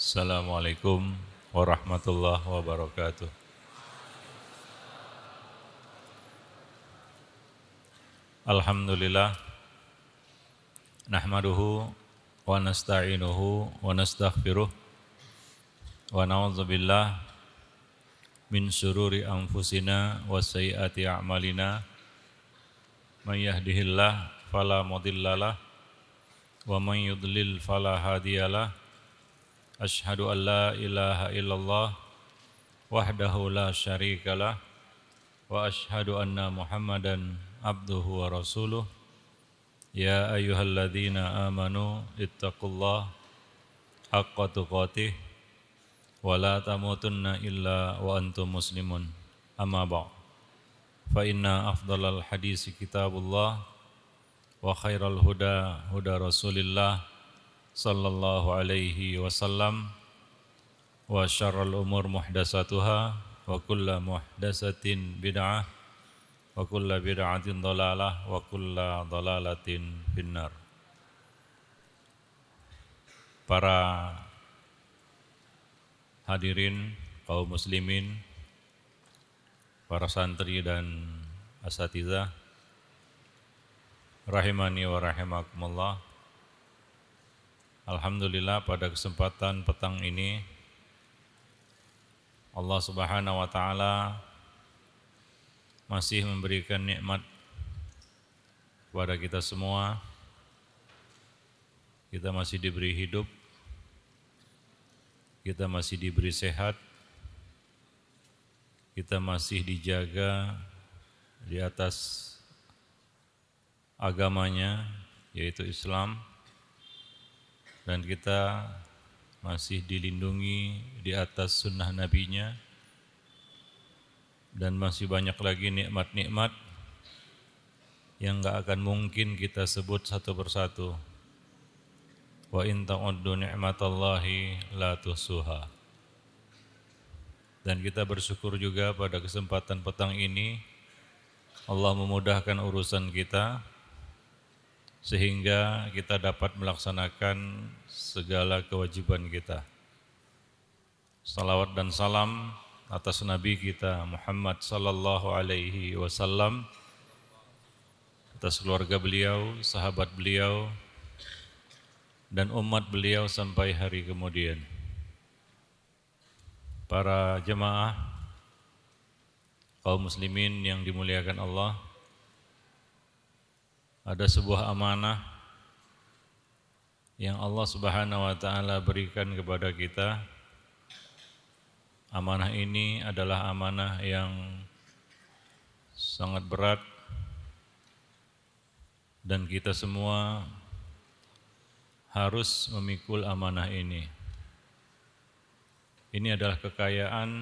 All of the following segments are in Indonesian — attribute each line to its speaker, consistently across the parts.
Speaker 1: Assalamualaikum warahmatullahi wabarakatuh. Alhamdulillah nahmaduhu wa nasta'inuhu wa nastaghfiruh wa na'udzubillah min syururi anfusina wa sayyiati a'malina may yahdihillah fala mudhillalah wa may yudlil fala hadiyalah. Asyhadu an la ilaha illallah wahdahu la syarikalah wa asyhadu anna Muhammadan abduhu wa rasuluh. Ya ayyuhalladzina amanu ittaqullah haqqa tuqatih wa la tamutunna illa wa antum muslimun. Amma ba'd. Fa inna afdalal hadisi kitabullah wa khairal huda huda Rasulillah sallallahu alaihi wasallam wa syarrul umur muhdatsatuha wa kullu muhdatsatin bid'ah wa kullu bid'atin dhalalah wa kullu dhalalatin finnar. Para hadirin kaum muslimin, para santri dan asatizah rahimani wa rahimakumullah. Alhamdulillah pada kesempatan petang ini Allah Subhanahu wa taala masih memberikan nikmat kepada kita semua. Kita masih diberi hidup, kita masih diberi sehat, kita masih dijaga di atas agamanya yaitu Islam, dan kita masih dilindungi di atas sunnah nabinya, dan masih banyak lagi nikmat-nikmat yang gak akan mungkin kita sebut satu persatu. Wa in ta'uddu ni'matallahi la tuhsuha. Dan kita bersyukur juga pada kesempatan petang ini Allah memudahkan urusan kita sehingga kita dapat melaksanakan segala kewajiban kita. Salawat dan salam atas Nabi kita Muhammad sallallahu alaihi wasallam, atas keluarga beliau, sahabat beliau, dan umat beliau sampai hari kemudian. Para jemaah kaum muslimin yang dimuliakan Allah, ada sebuah amanah yang Allah Subhanahu wa taala berikan kepada kita. Amanah ini adalah amanah yang sangat berat dan kita semua harus memikul amanah ini. Ini adalah kekayaan,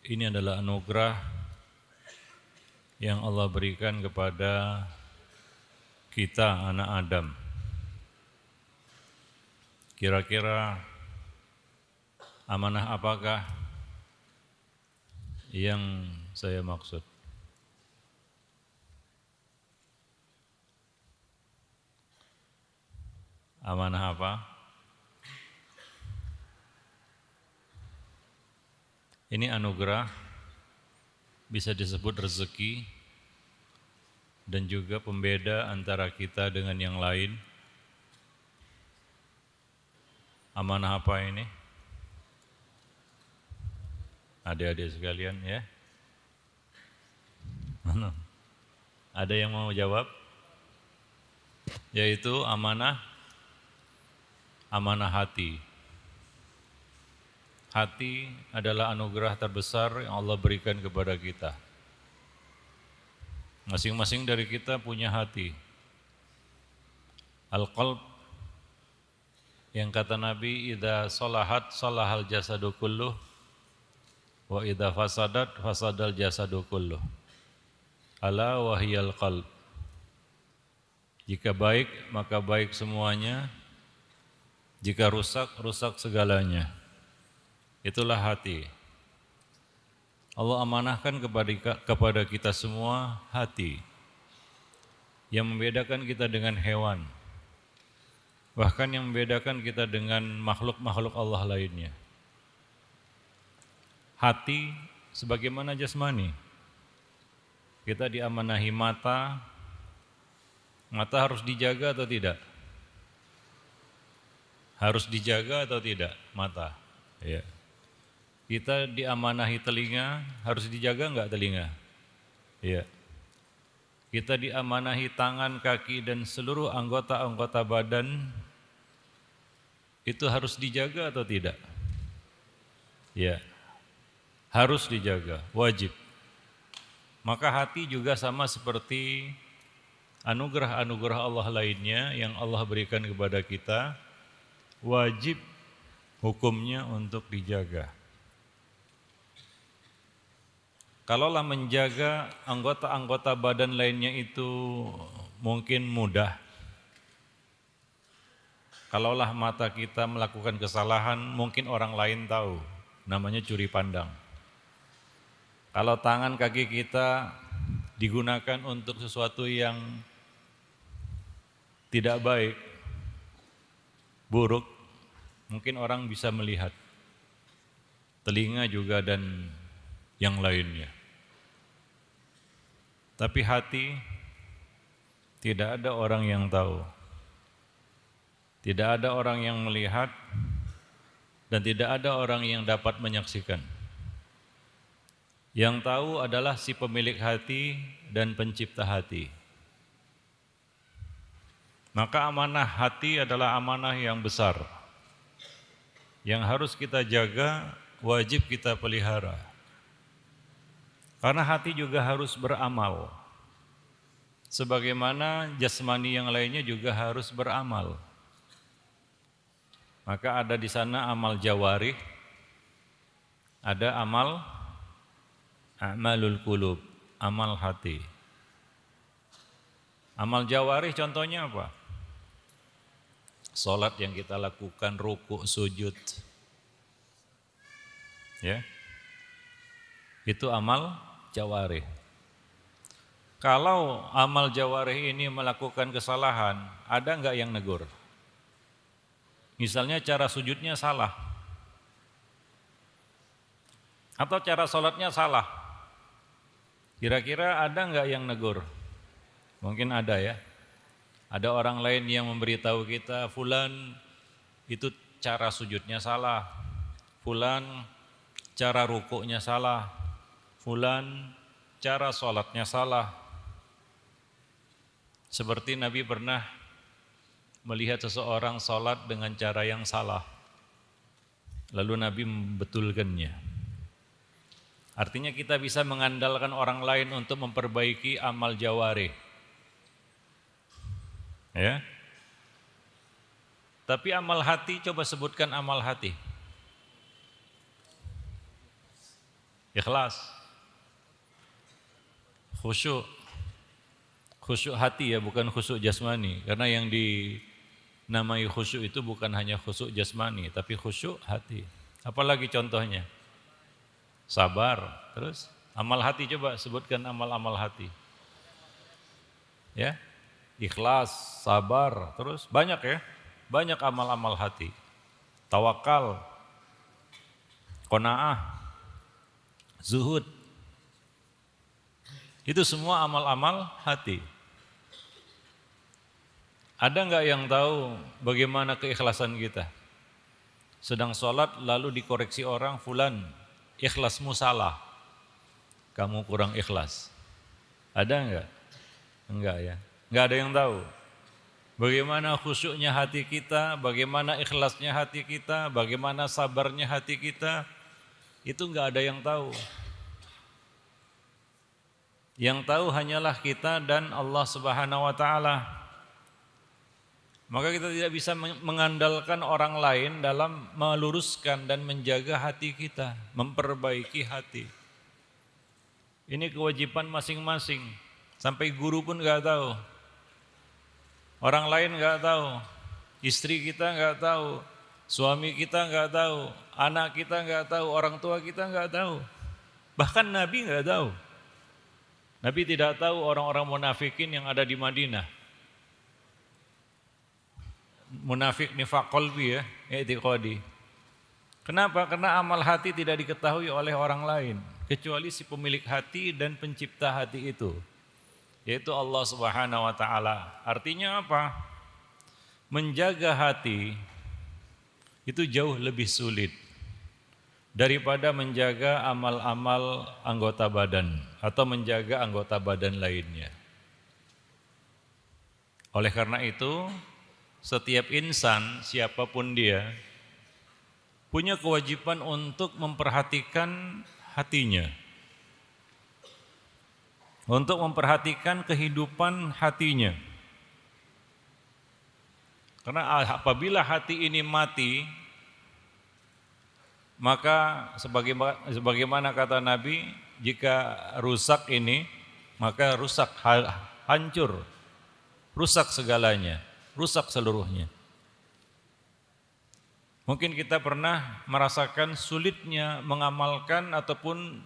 Speaker 1: ini adalah anugerah yang Allah berikan kepada kita anak Adam. Kira-kira amanah apakah yang saya maksud? Amanah apa? Ini anugerah, bisa disebut rezeki, dan juga pembeda antara kita dengan yang lain. Amanah apa ini? Adik-adik sekalian ya. Ada yang mau jawab? Yaitu amanah hati. Hati adalah anugerah terbesar yang Allah berikan kepada kita. Masing-masing dari kita punya hati. Al-qalb, yang kata Nabi, idza salahat salahal jasadu kulluh wa idza fasadat fasadal jasadu kulluh. Ala wahiyal qalb. Jika baik maka baik semuanya, jika rusak rusak segalanya. Itulah hati. Allah amanahkan kepada kita semua hati. Yang membedakan kita dengan hewan. Bahkan yang membedakan kita dengan makhluk-makhluk Allah lainnya. Hati sebagaimana jasmani. Kita diamanahi mata. Mata harus dijaga atau tidak? Harus dijaga atau tidak mata? Ya. Kita diamanahi telinga, harus dijaga enggak telinga? Ya. Kita diamanahi tangan, kaki dan seluruh anggota-anggota badan, itu harus dijaga atau tidak? Ya. Harus dijaga, wajib. Maka hati juga sama seperti anugerah-anugerah Allah lainnya yang Allah berikan kepada kita, wajib hukumnya untuk dijaga. Kalaulah menjaga anggota-anggota badan lainnya itu mungkin mudah. Kalaulah mata kita melakukan kesalahan, mungkin orang lain tahu, namanya curi pandang. Kalau tangan kaki kita digunakan untuk sesuatu yang tidak baik, buruk, mungkin orang bisa melihat. Telinga juga dan yang lainnya. Tapi hati tidak ada orang yang tahu. Tidak ada orang yang melihat dan tidak ada orang yang dapat menyaksikan. Yang tahu adalah si pemilik hati dan pencipta hati. Maka amanah hati adalah amanah yang besar, yang harus kita jaga, wajib kita pelihara. Karena hati juga harus beramal, sebagaimana jasmani yang lainnya juga harus beramal. Maka ada di sana amal jawarih, ada amal a'malul qulub, amal hati. Amal jawarih contohnya apa? Salat yang kita lakukan, ruku, sujud. Ya. Itu amal jawarih. Kalau amal jawarih ini melakukan kesalahan, ada enggak yang negur? Misalnya cara sujudnya salah. Atau cara salatnya salah. Kira-kira ada enggak yang negur? Mungkin ada ya. Ada orang lain yang memberitahu kita, fulan itu cara sujudnya salah. Fulan cara rukuknya salah. Fulan cara salatnya salah. Seperti Nabi pernah melihat seseorang salat dengan cara yang salah. Lalu Nabi membetulkannya. Artinya kita bisa mengandalkan orang lain untuk memperbaiki amal jawarih. Ya. Tapi amal hati, coba sebutkan amal hati. Ikhlas. Khusyuk. Khusyuk hati ya, bukan khusyuk jasmani. Karena yang dinamai khusyuk itu bukan hanya khusyuk jasmani, tapi khusyuk hati. Apalagi contohnya? Sabar. Terus amal hati, coba sebutkan amal-amal hati. Ya. Ikhlas, sabar, terus banyak ya. Banyak amal-amal hati. Tawakal, qanaah, zuhud. Itu semua amal-amal hati. Ada enggak yang tahu bagaimana keikhlasan kita? Sedang sholat lalu dikoreksi orang, fulan, ikhlasmu salah. Kamu kurang ikhlas. Ada enggak? Enggak ya. Enggak ada yang tahu. Bagaimana khusyuknya hati kita, bagaimana ikhlasnya hati kita, bagaimana sabarnya hati kita, itu enggak ada yang tahu. Yang tahu hanyalah kita dan Allah Subhanahu wa taala. Maka kita tidak bisa mengandalkan orang lain dalam meluruskan dan menjaga hati kita, memperbaiki hati. Ini kewajiban masing-masing. Sampai guru pun enggak tahu. Orang lain enggak tahu. Istri kita enggak tahu. Suami kita enggak tahu. Anak kita enggak tahu. Orang tua kita enggak tahu. Bahkan Nabi enggak tahu. Nabi tidak tahu orang-orang munafikin yang ada di Madinah. munafik nifaq qalbi ya, i'tiqadi. Kenapa? Karena amal hati tidak diketahui oleh orang lain kecuali si pemilik hati dan pencipta hati itu, yaitu Allah Subhanahu wa taala. Artinya apa? Menjaga hati itu jauh lebih sulit daripada menjaga amal-amal anggota badan atau menjaga anggota badan lainnya. Oleh karena itu, setiap insan siapapun dia punya kewajiban untuk memperhatikan hatinya, untuk memperhatikan kehidupan hatinya. Karena apabila hati ini mati, maka sebagaimana kata Nabi, jika rusak ini, maka rusak, hancur, rusak segalanya, rusak seluruhnya. Mungkin kita pernah merasakan sulitnya mengamalkan ataupun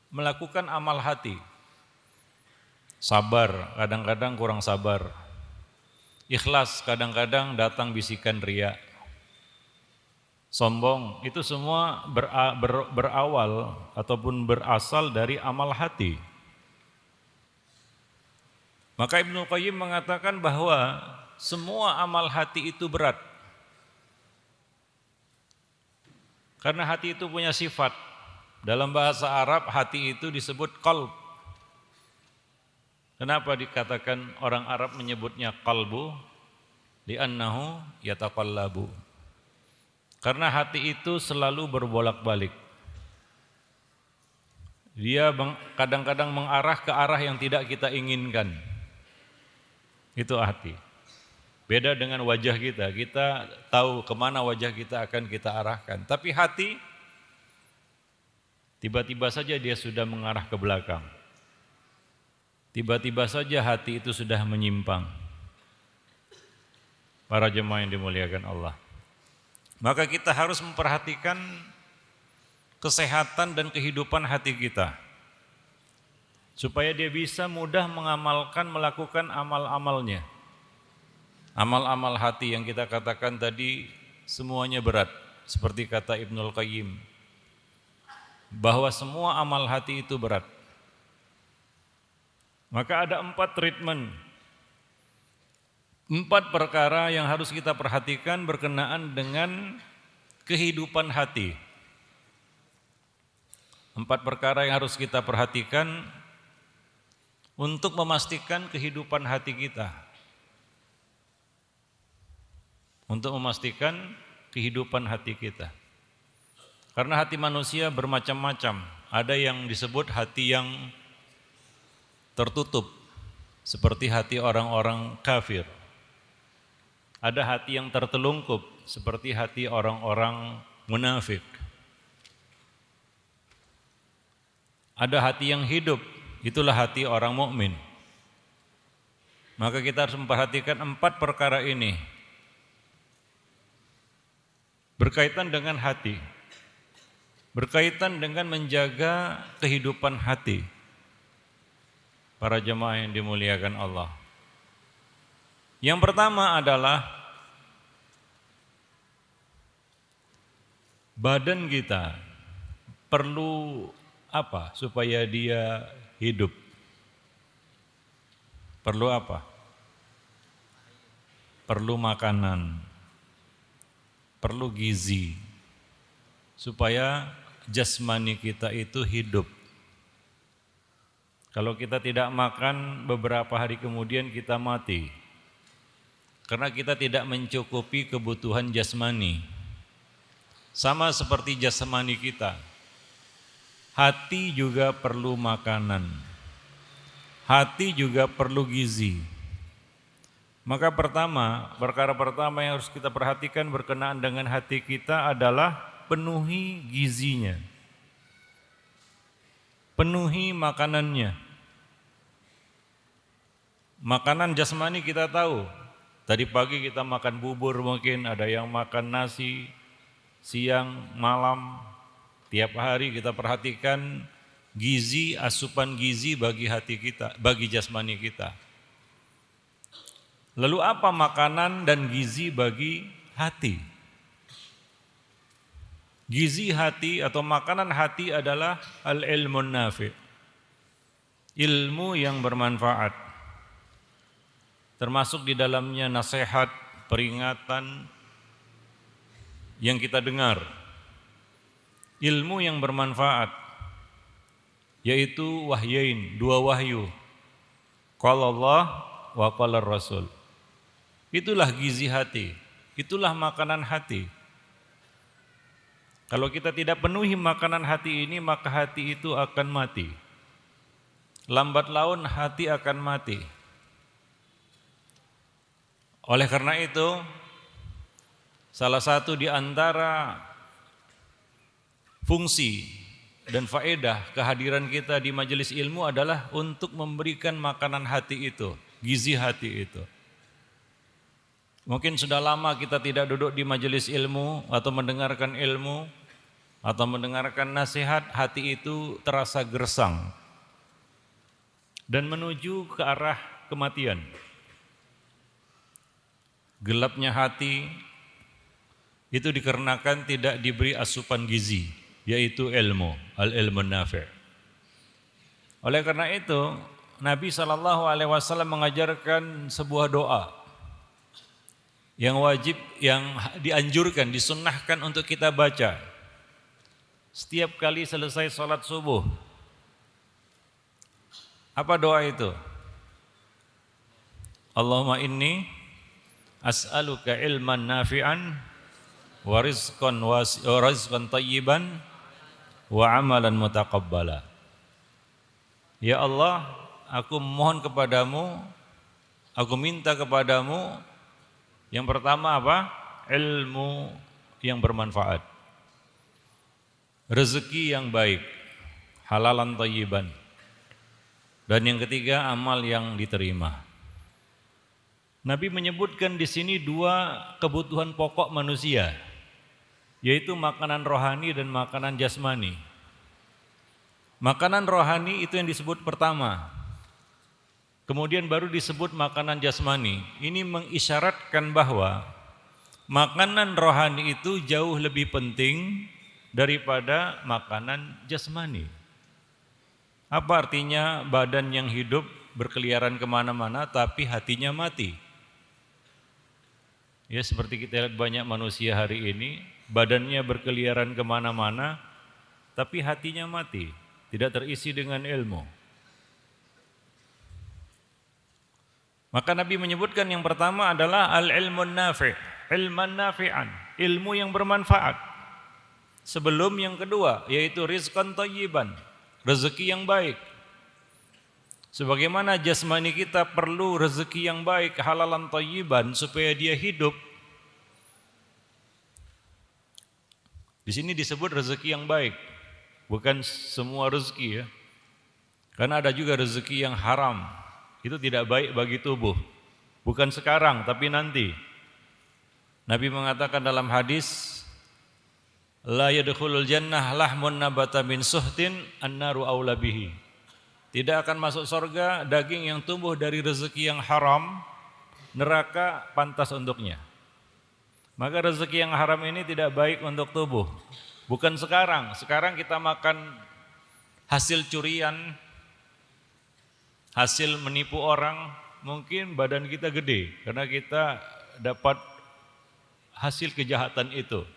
Speaker 1: melakukan amal hati. Sabar, kadang-kadang kurang sabar. Ikhlas, kadang-kadang datang bisikan riya. Sombong, itu semua berawal ataupun berasal dari amal hati. Maka Ibnu Qayyim mengatakan bahwa semua amal hati itu berat. Karena hati itu punya sifat. Dalam bahasa Arab hati itu disebut qalb. Kenapa dikatakan orang Arab menyebutnya qalbu? Li'annahu yataqallabu. Karena hati itu selalu berbolak-balik. Dia kadang-kadang mengarah ke arah yang tidak kita inginkan. Itu hati. Beda dengan wajah kita tahu kemana wajah kita akan kita arahkan. Tapi hati, tiba-tiba saja dia sudah mengarah ke belakang. Tiba-tiba saja hati itu sudah menyimpang. Para jemaah yang dimuliakan Allah. Maka kita harus memperhatikan kesehatan dan kehidupan hati kita. Supaya dia bisa mudah mengamalkan, melakukan amal-amalnya. Amal-amal hati yang kita katakan tadi semuanya berat. Seperti kata Ibnul Qayyim, bahwa semua amal hati itu berat. Maka ada 4 treatment, 4 perkara yang harus kita perhatikan berkenaan dengan kehidupan hati. 4 perkara yang harus kita perhatikan untuk memastikan kehidupan hati kita. Untuk memastikan kehidupan hati kita. Karena hati manusia bermacam-macam. Ada yang disebut hati yang tertutup, seperti hati orang-orang kafir. Ada hati yang tertelungkup, seperti hati orang-orang munafik. Ada hati yang hidup, itulah hati orang mukmin. Maka kita harus memperhatikan 4 perkara ini. Berkaitan dengan hati, berkaitan dengan menjaga kehidupan hati. Para jemaah yang dimuliakan Allah. Yang pertama adalah badan kita perlu apa supaya dia hidup? Perlu apa? Perlu makanan. Perlu gizi supaya jasmani kita itu hidup. Kalau kita tidak makan, beberapa hari kemudian kita mati. Karena kita tidak mencukupi kebutuhan jasmani. Sama seperti jasmani kita. Hati juga perlu makanan. Hati juga perlu gizi. Maka perkara pertama yang harus kita perhatikan berkenaan dengan hati kita adalah penuhi gizinya. Penuhi makanannya. Makanan jasmani kita tahu. Tadi pagi kita makan bubur mungkin, ada yang makan nasi, siang, malam. Tiap hari kita perhatikan gizi, asupan gizi bagi hati kita, bagi jasmani kita. Lalu apa makanan dan gizi bagi hati? Gizi hati atau makanan hati adalah al-ilmun nafi'. Ilmu yang bermanfaat. Termasuk di dalamnya nasihat, peringatan yang kita dengar. Ilmu yang bermanfaat, yaitu wahyain, 2 wahyu. Qala Allah wa qala Rasul. Itulah gizi hati, itulah makanan hati. Kalau kita tidak penuhi makanan hati ini, maka hati itu akan mati. Lambat laun hati akan mati. Oleh karena itu, salah satu di antara fungsi dan faedah kehadiran kita di majelis ilmu adalah untuk memberikan makanan hati itu, gizi hati itu. Mungkin sudah lama kita tidak duduk di majelis ilmu atau mendengarkan ilmu atau mendengarkan nasihat, hati itu terasa gersang dan menuju ke arah kematian. Gelapnya hati itu dikarenakan tidak diberi asupan gizi, yaitu ilmu, al-ilmun nafi'. Oleh karena itu, Nabi SAW mengajarkan sebuah doa yang wajib, yang dianjurkan, disunnahkan untuk kita baca setiap kali selesai salat subuh. Apa doa itu? Allahumma inni as'aluka ilman nafi'an wa rizqan tayyiban wa amalan mutaqabbala. Ya Allah, aku mohon kepadamu, aku minta kepadamu, yang pertama apa? Ilmu yang bermanfaat, rezeki yang baik, halalan tayyiban, dan yang ketiga amal yang diterima. Nabi menyebutkan di sini 2 kebutuhan pokok manusia, yaitu makanan rohani dan makanan jasmani. Makanan rohani itu yang disebut pertama, kemudian baru disebut makanan jasmani. Ini mengisyaratkan bahwa makanan rohani itu jauh lebih penting daripada makanan jasmani. Apa artinya badan yang hidup berkeliaran kemana-mana tapi hatinya mati? Ya, seperti kita lihat banyak manusia hari ini, badannya berkeliaran kemana-mana tapi hatinya mati, tidak terisi dengan ilmu. Maka Nabi menyebutkan yang pertama adalah al-ilmun nafi', ilman nafi'an, ilmu yang bermanfaat. Sebelum yang kedua, yaitu rizqan tayyiban, rezeki yang baik. Sebagaimana jasmani kita perlu rezeki yang baik, halalan tayyiban, supaya dia hidup. Di sini disebut rezeki yang baik, bukan semua rezeki ya. Karena ada juga rezeki yang haram. Itu tidak baik bagi tubuh. Bukan sekarang, tapi nanti. Nabi mengatakan dalam hadis, la yadkhulul jannah lahmun nabata min suhtin annaru aula bihi. Tidak akan masuk surga daging yang tumbuh dari rezeki yang haram, neraka pantas untuknya. Maka rezeki yang haram ini tidak baik untuk tubuh. Bukan sekarang. Sekarang kita makan hasil curian, hasil menipu orang, mungkin badan kita gede karena kita dapat hasil kejahatan itu.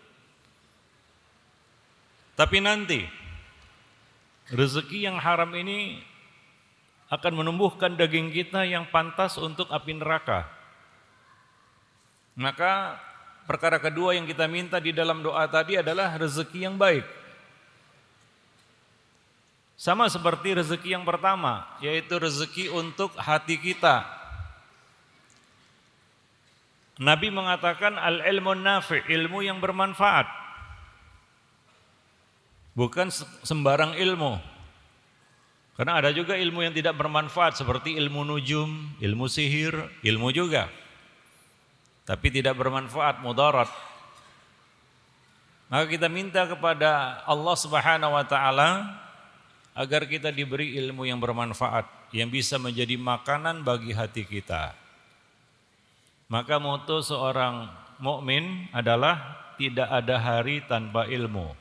Speaker 1: Tapi nanti rezeki yang haram ini akan menumbuhkan daging kita yang pantas untuk api neraka. Maka perkara kedua yang kita minta di dalam doa tadi adalah rezeki yang baik. Sama seperti rezeki yang pertama, yaitu rezeki untuk hati kita. Nabi mengatakan al-ilmun nafi', ilmu yang bermanfaat. Bukan sembarang ilmu. Karena ada juga ilmu yang tidak bermanfaat seperti ilmu nujum, ilmu sihir, ilmu juga. Tapi tidak bermanfaat, mudarat. Maka kita minta kepada Allah Subhanahu wa taala agar kita diberi ilmu yang bermanfaat, yang bisa menjadi makanan bagi hati kita. Maka moto seorang mukmin adalah tidak ada hari tanpa ilmu.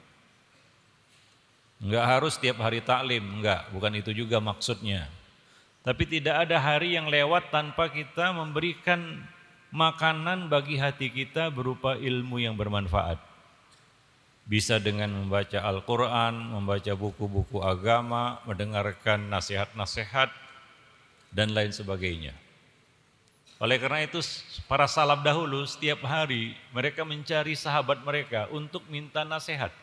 Speaker 1: Enggak harus tiap hari taklim, enggak, bukan itu juga maksudnya. Tapi tidak ada hari yang lewat tanpa kita memberikan makanan bagi hati kita berupa ilmu yang bermanfaat. Bisa dengan membaca Al-Quran, membaca buku-buku agama, mendengarkan nasihat-nasihat, dan lain sebagainya. Oleh karena itu para salaf dahulu setiap hari mereka mencari sahabat mereka untuk minta nasihat.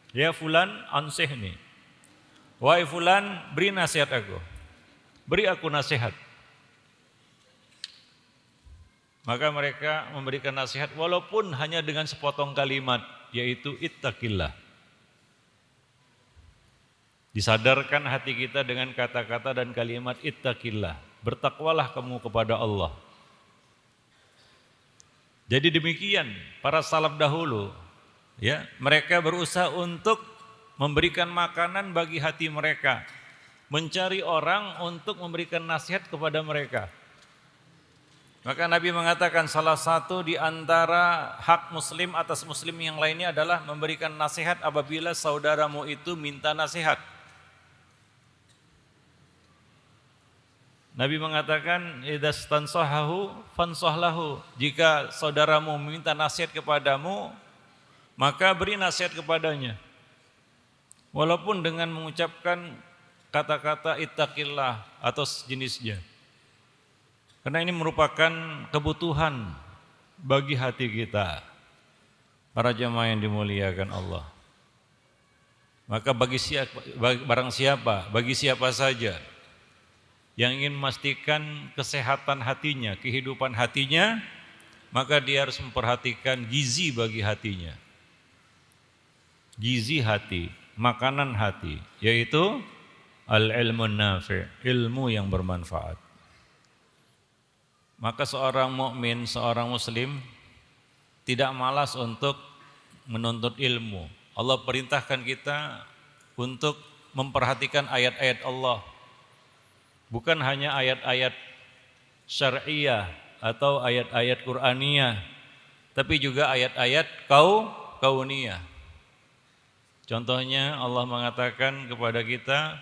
Speaker 1: Ya fulan ansihni. Wahai fulan, beri nasihat aku. Beri aku nasihat. Maka mereka memberikan nasihat walaupun hanya dengan sepotong kalimat, yaitu ittaqillah. Disadarkan hati kita dengan kata-kata dan kalimat ittaqillah. Bertakwalah kamu kepada Allah. Jadi demikian para salaf dahulu, ya, mereka berusaha untuk memberikan makanan bagi hati mereka, mencari orang untuk memberikan nasihat kepada mereka. Maka Nabi mengatakan salah satu di antara hak muslim atas muslim yang lainnya adalah memberikan nasihat apabila saudaramu itu minta nasihat. Nabi mengatakan idzastansahahu fansahlahu. Jika saudaramu meminta nasihat kepadamu, maka beri nasihat kepadanya. Walaupun dengan mengucapkan kata-kata ittaqillah atau sejenisnya. Karena ini merupakan kebutuhan bagi hati kita. Para jamaah yang dimuliakan Allah. Maka bagi siapa saja yang ingin memastikan kesehatan hatinya, kehidupan hatinya, maka dia harus memperhatikan gizi bagi hatinya. Gizi hati, makanan hati, yaitu al-ilmun nafi', ilmu yang bermanfaat. Maka seorang mukmin, seorang muslim tidak malas untuk menuntut ilmu. Allah perintahkan kita untuk memperhatikan ayat-ayat Allah. Bukan hanya ayat-ayat syar'iyah atau ayat-ayat Qur'aniyah, tapi juga ayat-ayat kauniyah. Contohnya Allah mengatakan kepada kita,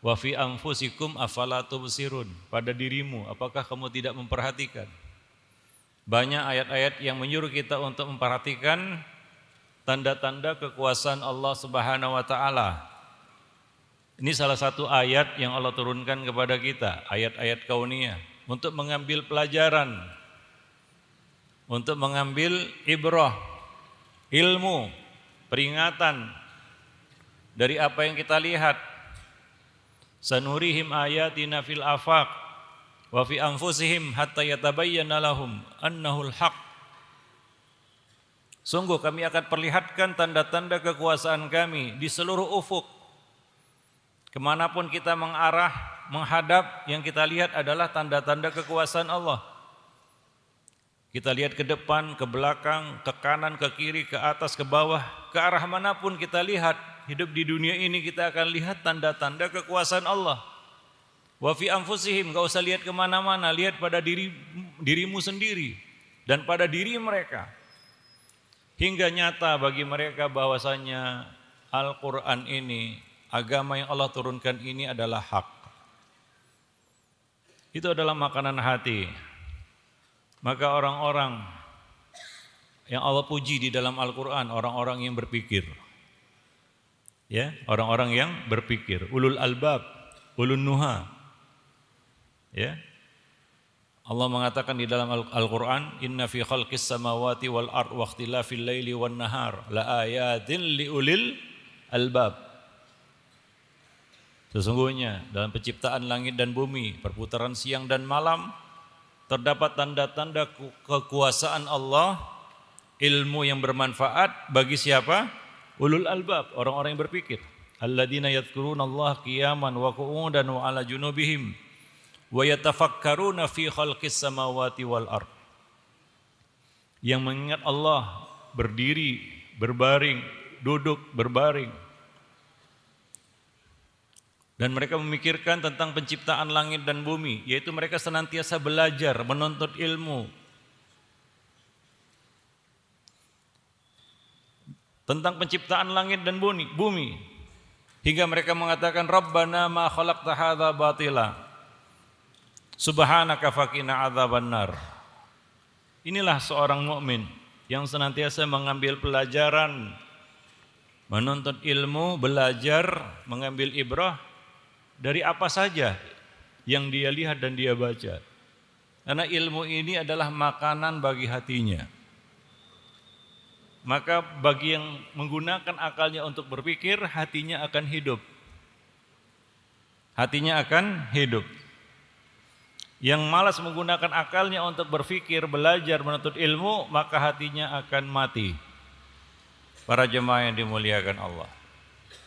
Speaker 1: wa fi anfusikum afala tubsirun. Pada dirimu, apakah kamu tidak memperhatikan? Banyak ayat-ayat yang menyuruh kita untuk memperhatikan tanda-tanda kekuasaan Allah Subhanahu wa taala. Ini salah satu ayat yang Allah turunkan kepada kita, ayat-ayat kauniyah, untuk mengambil pelajaran, untuk mengambil ibrah, ilmu, peringatan dari apa yang kita lihat. Sanurihim ayatina fil afaq wa fi anfusihim hatta yatabayyana lahum annahul haq. Sungguh kami akan perlihatkan tanda-tanda kekuasaan kami di seluruh ufuk. Kemanapun kita mengarah, menghadap, yang kita lihat adalah tanda-tanda kekuasaan Allah. Kita lihat ke depan, ke belakang, ke kanan, ke kiri, ke atas, ke bawah, ke arah manapun kita lihat, hidup di dunia ini kita akan lihat tanda-tanda kekuasaan Allah. Wa fi anfusihim, gak usah lihat kemana-mana, lihat pada dirimu sendiri dan pada diri mereka. Hingga nyata bagi mereka bahwasanya Al-Quran ini, agama yang Allah turunkan ini adalah hak. Itu adalah makanan hati. Maka orang-orang yang Allah puji di dalam Al-Quran, orang-orang yang berpikir. Ya, orang-orang yang berpikir, ulul albab, ulun nuha. Ya. Allah mengatakan di dalam Al-Quran, inna fi khalqis samawati wal ard wa ikhtilafil laili wan nahar la ayatin li ulil albab. Sesungguhnya dalam penciptaan langit dan bumi, perputaran siang dan malam, terdapat tanda-tanda kekuasaan Allah, ilmu yang bermanfaat bagi siapa? Ulul albab, orang-orang yang berpikir. Alladzina yadhkurunallaha qiyaman wa qu'udan wa 'ala junubihim wa yatafakkaruna fi khalqis samawati wal ard. Yang mengingat Allah berdiri, berbaring, duduk, berbaring. Dan mereka memikirkan tentang penciptaan langit dan bumi, yaitu mereka senantiasa belajar, menuntut ilmu, tentang penciptaan langit dan bumi. Hingga mereka mengatakan Rabbana ma khalaqta hadza batila. Subhanaka faqina adzabannar. Inilah seorang mukmin yang senantiasa mengambil pelajaran, menuntut ilmu, belajar, mengambil ibrah dari apa saja yang dia lihat dan dia baca. Karena ilmu ini adalah makanan bagi hatinya. Maka bagi yang menggunakan akalnya untuk berpikir, hatinya akan hidup. Hatinya akan hidup. Yang malas menggunakan akalnya untuk berpikir, belajar, menuntut ilmu, maka hatinya akan mati. Para jemaah yang dimuliakan Allah.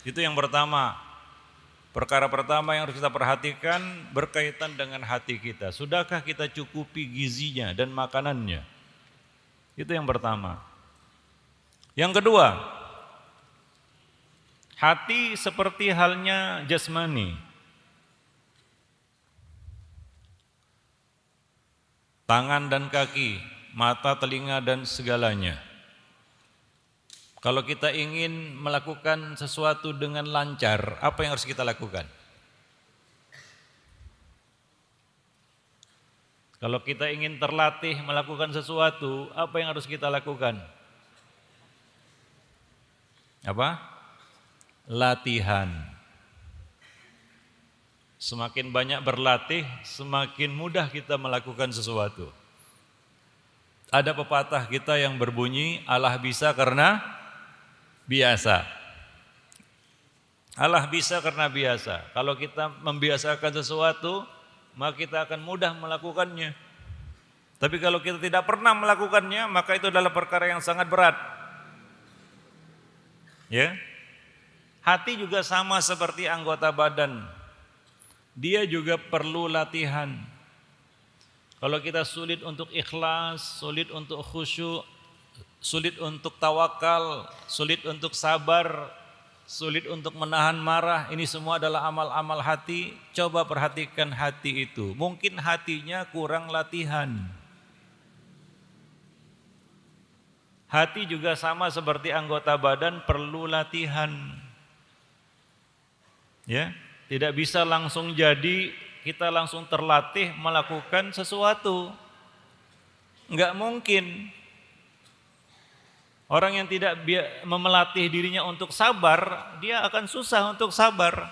Speaker 1: Itu yang pertama. Perkara pertama yang harus kita perhatikan berkaitan dengan hati kita. Sudahkah kita cukupi gizinya dan makanannya? Itu yang pertama. Yang kedua, hati seperti halnya jasmani. Tangan dan kaki, mata, telinga dan segalanya. Kalau kita ingin melakukan sesuatu dengan lancar, apa yang harus kita lakukan? Kalau kita ingin terlatih melakukan sesuatu, apa yang harus kita lakukan? Apa? Latihan. Semakin banyak berlatih, semakin mudah kita melakukan sesuatu. Ada pepatah kita yang berbunyi, Allah bisa karena biasa. Allah bisa karena biasa. Kalau kita membiasakan sesuatu, maka kita akan mudah melakukannya. Tapi kalau kita tidak pernah melakukannya, maka itu adalah perkara yang sangat berat. Ya. Hati juga sama seperti anggota badan. Dia juga perlu latihan. Kalau kita sulit untuk ikhlas, sulit untuk khusyuk, sulit untuk tawakal, sulit untuk sabar, sulit untuk menahan marah, ini semua adalah amal-amal hati. Coba perhatikan hati itu. Mungkin hatinya kurang latihan. Hati juga sama seperti anggota badan, perlu latihan. Ya, tidak bisa langsung jadi kita langsung terlatih melakukan sesuatu. Enggak mungkin. Orang yang tidak memelatih dirinya untuk sabar, dia akan susah untuk sabar.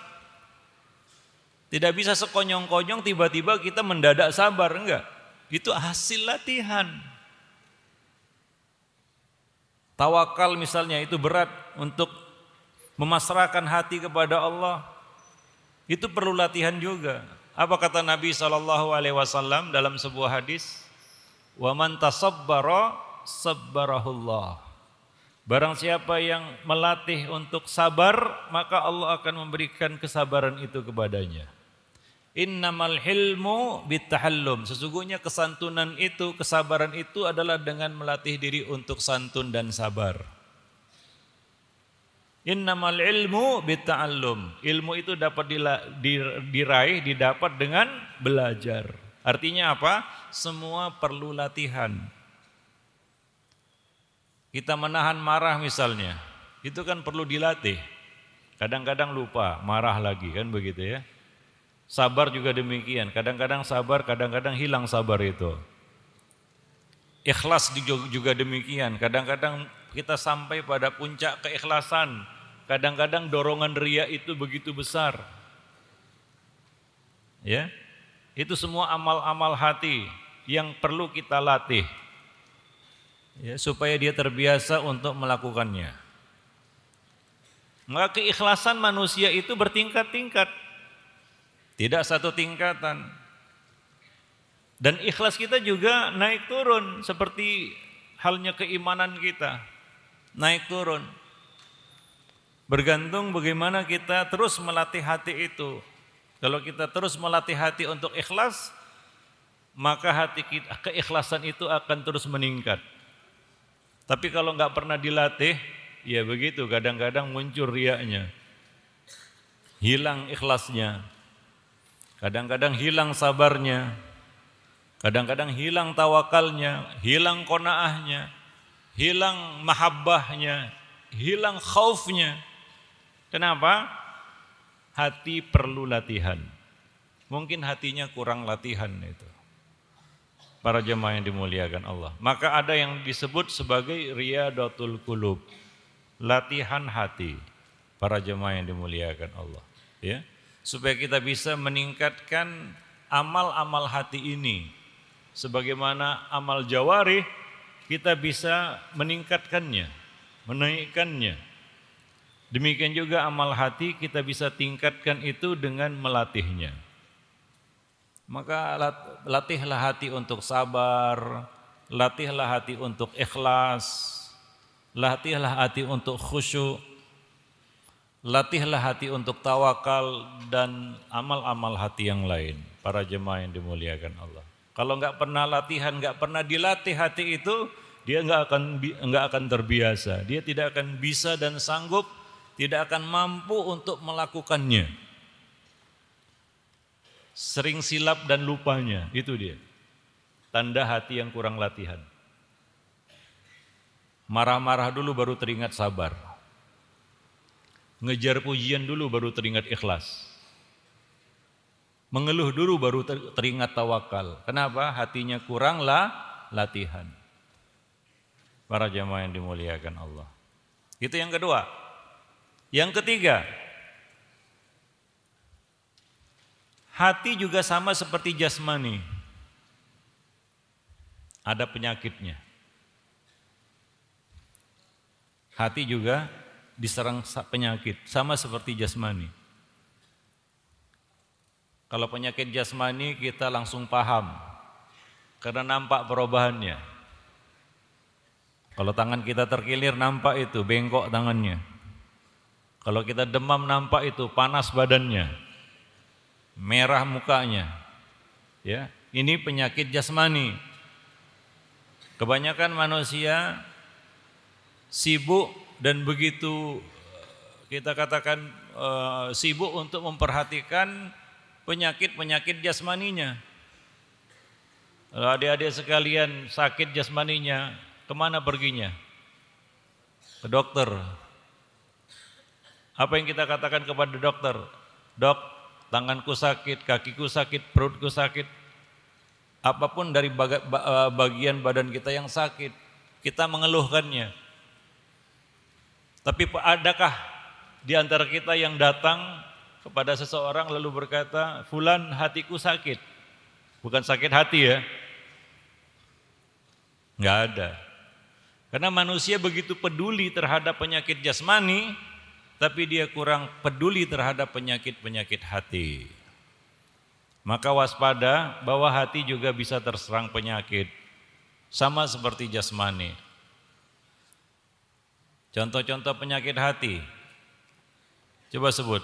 Speaker 1: Tidak bisa sekonyong-konyong tiba-tiba kita mendadak sabar, enggak. Itu hasil latihan. Tawakal misalnya itu berat untuk memasrahkan hati kepada Allah. Itu perlu latihan juga. Apa kata Nabi SAW dalam sebuah hadis? Wa man tasabbara sabbarahullah. Barang siapa yang melatih untuk sabar, maka Allah akan memberikan kesabaran itu kepadanya. Innamal hilmu bitahallum. Sesungguhnya kesantunan itu, kesabaran itu adalah dengan melatih diri untuk santun dan sabar. Innamal ilmu bita'allum. Ilmu itu dapat diraih, didapat dengan belajar. Artinya apa? Semua perlu latihan. Kita menahan marah misalnya, itu kan perlu dilatih. Kadang-kadang lupa, marah lagi kan begitu ya. Sabar juga demikian, kadang-kadang sabar, kadang-kadang hilang sabar itu. Ikhlas juga demikian, kadang-kadang kita sampai pada puncak keikhlasan, kadang-kadang dorongan riya itu begitu besar. Ya, itu semua amal-amal hati yang perlu kita latih. Ya, supaya dia terbiasa untuk melakukannya. Maka keikhlasan manusia itu bertingkat-tingkat. Tidak satu tingkatan. Dan ikhlas kita juga naik turun seperti halnya keimanan kita. Naik turun. Bergantung bagaimana kita terus melatih hati itu. Kalau kita terus melatih hati untuk ikhlas, maka hati kita, keikhlasan itu akan terus meningkat. Tapi kalau enggak pernah dilatih, ya begitu, kadang-kadang muncul riyanya. Hilang ikhlasnya. Kadang-kadang hilang sabarnya, kadang-kadang hilang tawakalnya, hilang qanaahnya, hilang mahabbahnya, hilang khaufnya. Kenapa? Hati perlu latihan. Mungkin hatinya kurang latihan itu. Para jemaah yang dimuliakan Allah. Maka ada yang disebut sebagai riyadatul qulub. Latihan hati. Para jemaah yang dimuliakan Allah. Ya, supaya kita bisa meningkatkan amal-amal hati ini. Sebagaimana amal jawarih, kita bisa meningkatkannya, menaikkannya. Demikian juga amal hati kita bisa tingkatkan itu dengan melatihnya. Maka latihlah hati untuk sabar, latihlah hati untuk ikhlas, latihlah hati untuk khusyuk, latihlah hati untuk tawakal dan amal-amal hati yang lain. Para jemaah yang dimuliakan Allah. Kalau nggak pernah latihan, nggak pernah dilatih hati itu, dia nggak akan terbiasa. Dia tidak akan bisa dan sanggup, tidak akan mampu untuk melakukannya. Sering silap dan lupanya, itu dia. Tanda hati yang kurang latihan. Marah-marah dulu baru teringat sabar. Ngejar pujian dulu baru teringat ikhlas. Mengeluh dulu baru teringat tawakal. Kenapa? Hatinya kuranglah latihan. Para jamaah yang dimuliakan Allah. Itu yang kedua. Yang ketiga, hati juga sama seperti jasmani. Ada penyakitnya. Hati juga diserang penyakit, sama seperti jasmani. Kalau penyakit jasmani kita langsung paham, karena nampak perubahannya. Kalau tangan kita terkilir nampak itu, bengkok tangannya. Kalau kita demam nampak itu, panas badannya, merah mukanya. Ya, ini penyakit jasmani. Kebanyakan manusia sibuk dan begitu kita katakan sibuk untuk memperhatikan penyakit-penyakit jasmaninya. Kalau adik-adik sekalian sakit jasmaninya, kemana perginya? Ke dokter. Apa yang kita katakan kepada dokter? Dok, tanganku sakit, kakiku sakit, perutku sakit. Apapun dari bagian badan kita yang sakit, kita mengeluhkannya. Tapi adakah di antara kita yang datang kepada seseorang lalu berkata, fulan hatiku sakit. Bukan sakit hati ya. Enggak ada. Karena manusia begitu peduli terhadap penyakit jasmani, tapi dia kurang peduli terhadap penyakit-penyakit hati. Maka waspada bahwa hati juga bisa terserang penyakit. Sama seperti jasmani. Contoh-contoh penyakit hati. Coba sebut.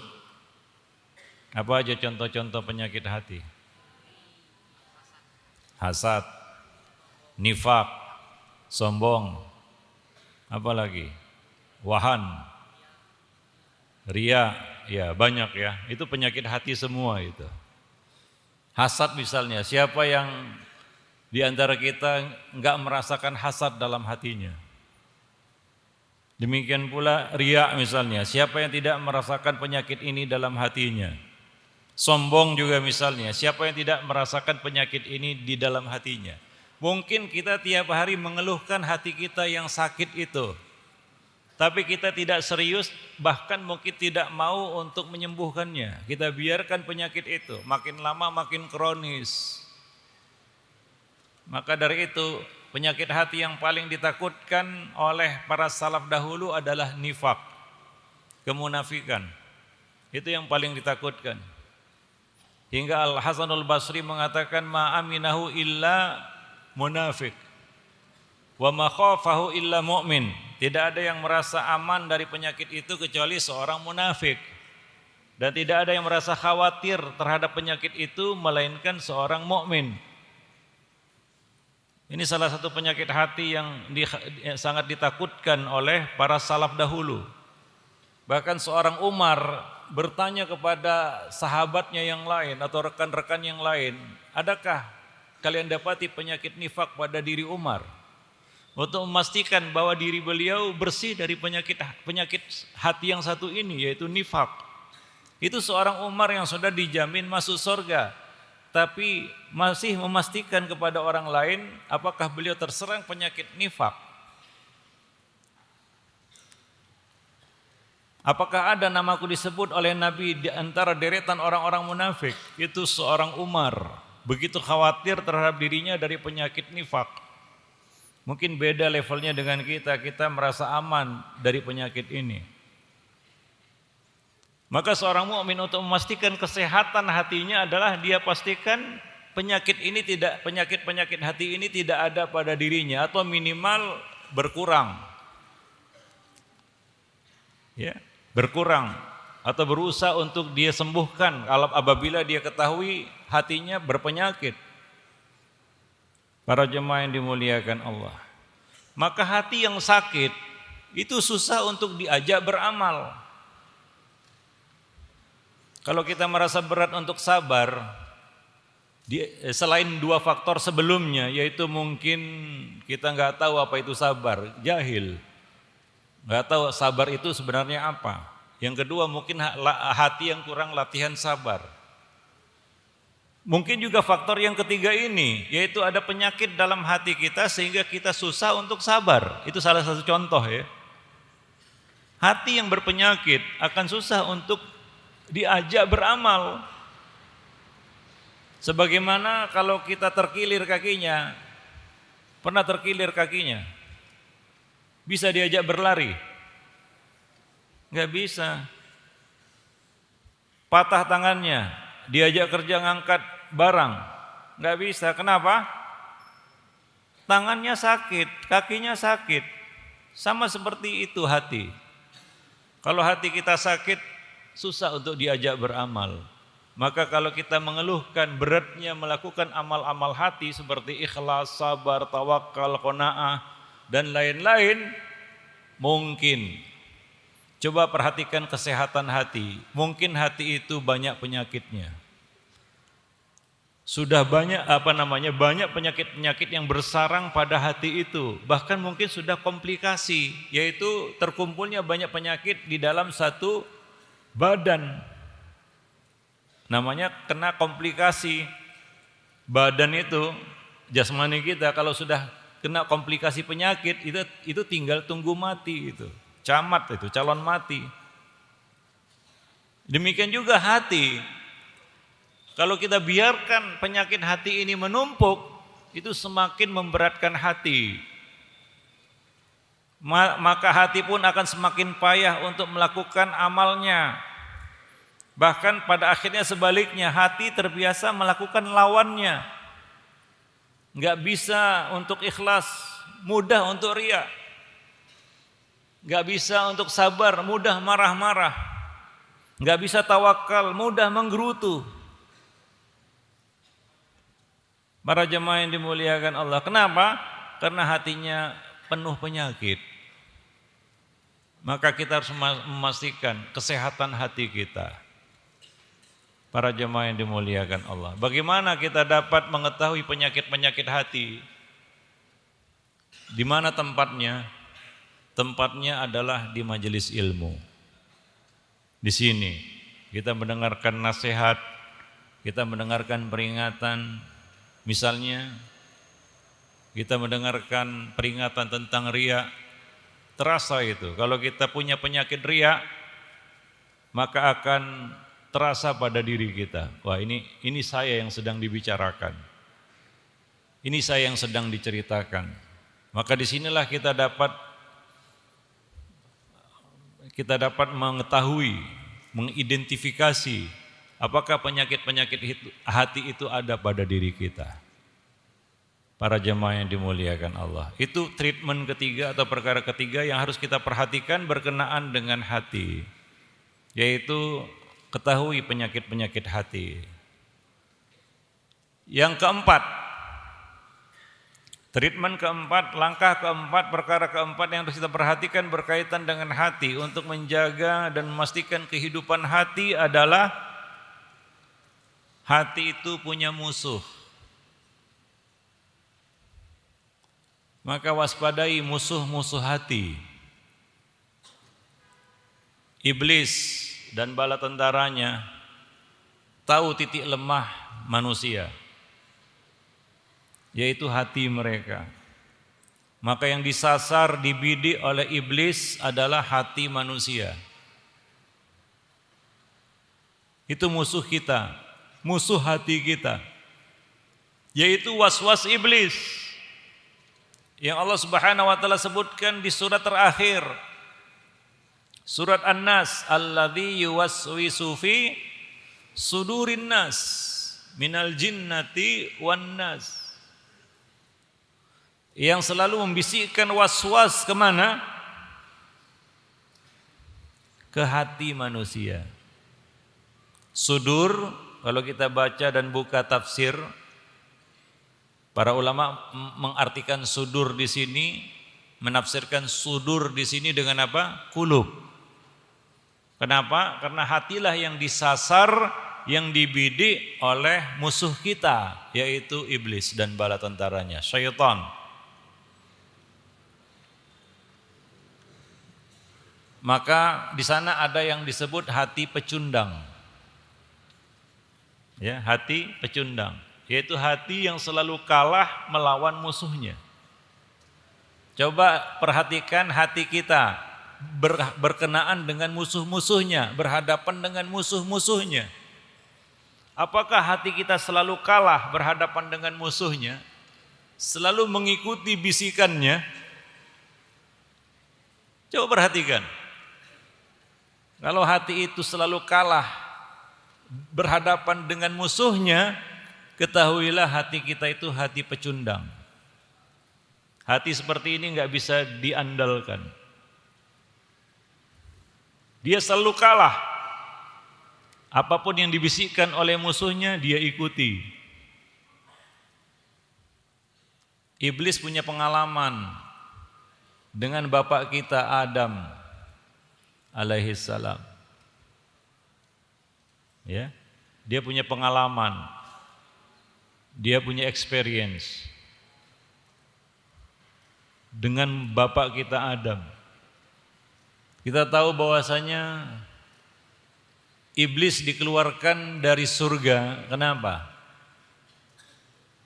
Speaker 1: Apa aja contoh-contoh penyakit hati? Hasad, nifak, sombong, apa lagi? Wahan, ria, ya banyak ya. Itu penyakit hati semua itu. Hasad misalnya, siapa yang di antara kita enggak merasakan hasad dalam hatinya? Demikian pula ria misalnya, siapa yang tidak merasakan penyakit ini dalam hatinya? Sombong juga misalnya, siapa yang tidak merasakan penyakit ini di dalam hatinya? Mungkin kita tiap hari mengeluhkan hati kita yang sakit itu, tapi kita tidak serius, bahkan mungkin tidak mau untuk menyembuhkannya. Kita biarkan penyakit itu, makin lama makin kronis. Maka dari itu, penyakit hati yang paling ditakutkan oleh para salaf dahulu adalah nifak, kemunafikan. Itu yang paling ditakutkan. Hingga Al-Hasanul Basri mengatakan ma'aminahu illa munafik wa ma khafahu illa mu'min. Tidak ada yang merasa aman dari penyakit itu kecuali seorang munafik. Dan tidak ada yang merasa khawatir terhadap penyakit itu melainkan seorang mukmin. Ini salah satu penyakit hati yang sangat ditakutkan oleh para salaf dahulu. Bahkan seorang Umar bertanya kepada sahabatnya yang lain atau rekan-rekan yang lain, adakah kalian dapati penyakit nifak pada diri Umar? untuk memastikan bahwa diri beliau bersih dari penyakit hati yang satu ini, yaitu nifak. Itu seorang Umar yang sudah dijamin masuk surga, tapi masih memastikan kepada orang lain apakah beliau terserang penyakit nifak. Apakah ada namaku disebut oleh Nabi di antara deretan orang-orang munafik? Itu seorang Umar, begitu khawatir terhadap dirinya dari penyakit nifak. Mungkin beda levelnya dengan kita merasa aman dari penyakit ini. Maka seorang mukmin untuk memastikan kesehatan hatinya adalah dia pastikan penyakit hati ini tidak ada pada dirinya atau minimal berkurang. Ya, berkurang atau berusaha untuk dia sembuhkan apabila dia ketahui hatinya berpenyakit. Para jemaah yang dimuliakan Allah. Maka hati yang sakit itu susah untuk diajak beramal. Kalau kita merasa berat untuk sabar, selain dua faktor sebelumnya, yaitu mungkin kita nggak tahu apa itu sabar, jahil, nggak tahu sabar itu sebenarnya apa. Yang kedua mungkin hati yang kurang latihan sabar. Mungkin juga faktor yang ketiga ini, yaitu ada penyakit dalam hati kita sehingga kita susah untuk sabar. Itu salah satu contoh ya. Hati yang berpenyakit akan susah untuk diajak beramal. Sebagaimana kalau kita terkilir kakinya, pernah terkilir kakinya, bisa diajak berlari? Enggak bisa. Patah tangannya, diajak kerja ngangkat barang, nggak bisa. Kenapa? Tangannya sakit, kakinya sakit. Sama seperti itu hati. Kalau hati kita sakit, susah untuk diajak beramal. Maka kalau kita mengeluhkan beratnya melakukan amal-amal hati seperti ikhlas, sabar, tawakal, qanaah, dan lain-lain, mungkin. Coba perhatikan kesehatan hati. Mungkin hati itu banyak penyakitnya. Sudah banyak banyak penyakit-penyakit yang bersarang pada hati itu. Bahkan mungkin sudah komplikasi, yaitu terkumpulnya banyak penyakit di dalam satu badan. Namanya kena komplikasi. Badan itu, jasmani kita kalau sudah kena komplikasi penyakit itu tinggal tunggu mati itu. Camat itu, calon mati. Demikian juga hati. Kalau kita biarkan penyakit hati ini menumpuk, itu semakin memberatkan hati. Maka hati pun akan semakin payah untuk melakukan amalnya. Bahkan pada akhirnya sebaliknya, hati terbiasa melakukan lawannya. Enggak bisa untuk ikhlas, mudah untuk riya. Enggak bisa untuk sabar, mudah marah-marah. Enggak bisa tawakal, mudah menggerutu. Para jemaah yang dimuliakan Allah. Kenapa? Karena hatinya penuh penyakit. Maka kita harus memastikan kesehatan hati kita. Para jemaah yang dimuliakan Allah. Bagaimana kita dapat mengetahui penyakit-penyakit hati? Di mana tempatnya? Tempatnya adalah di majelis ilmu. Di sini kita mendengarkan nasihat, kita mendengarkan peringatan. Misalnya kita mendengarkan peringatan tentang riya, terasa itu. Kalau kita punya penyakit riya, maka akan terasa pada diri kita. Wah, ini saya yang sedang dibicarakan. Ini saya yang sedang diceritakan. Maka disinilah kita dapat mengetahui, mengidentifikasi apakah penyakit-penyakit hati itu ada pada diri kita. Para jemaah yang dimuliakan Allah. Itu treatment ketiga atau perkara ketiga yang harus kita perhatikan berkenaan dengan hati. Yaitu ketahui penyakit-penyakit hati. Yang keempat, treatment keempat, langkah keempat, perkara keempat yang harus kita perhatikan berkaitan dengan hati untuk menjaga dan memastikan kehidupan hati adalah hati itu punya musuh. Maka waspadai musuh-musuh hati. Iblis dan bala tentaranya tahu titik lemah manusia, yaitu hati mereka. Maka yang disasar, dibidik oleh iblis adalah hati manusia. Itu musuh kita, musuh hati kita, yaitu waswas iblis yang Allah Subhanahu wa taala sebutkan di surat terakhir, surat An-Nas, alladzi yuwaswisu fi sudurin nas minal jinnati wan nas, yang selalu membisikkan waswas kemana? Ke hati manusia. Sudur, kalau kita baca dan buka tafsir, para ulama mengartikan sudur di sini, menafsirkan sudur di sini dengan apa? Kulub. Kenapa? Karena hatilah yang disasar, yang dibidik oleh musuh kita, yaitu iblis dan bala tentaranya, syaitan. Maka di sana ada yang disebut hati pecundang. Ya, hati pecundang, yaitu hati yang selalu kalah melawan musuhnya. Coba perhatikan hati kita berkenaan dengan musuh-musuhnya, berhadapan dengan musuh-musuhnya. Apakah hati kita selalu kalah berhadapan dengan musuhnya? Selalu mengikuti bisikannya? Coba perhatikan. Kalau hati itu selalu kalah berhadapan dengan musuhnya, ketahuilah hati kita itu hati pecundang. Hati seperti ini nggak bisa diandalkan. Dia selalu kalah. Apapun yang dibisikkan oleh musuhnya, dia ikuti. Iblis punya pengalaman dengan bapak kita Adam alaihi salam. Ya, dia punya pengalaman, dia punya experience dengan bapak kita Adam. Kita tahu bahwasanya iblis dikeluarkan dari surga. Kenapa?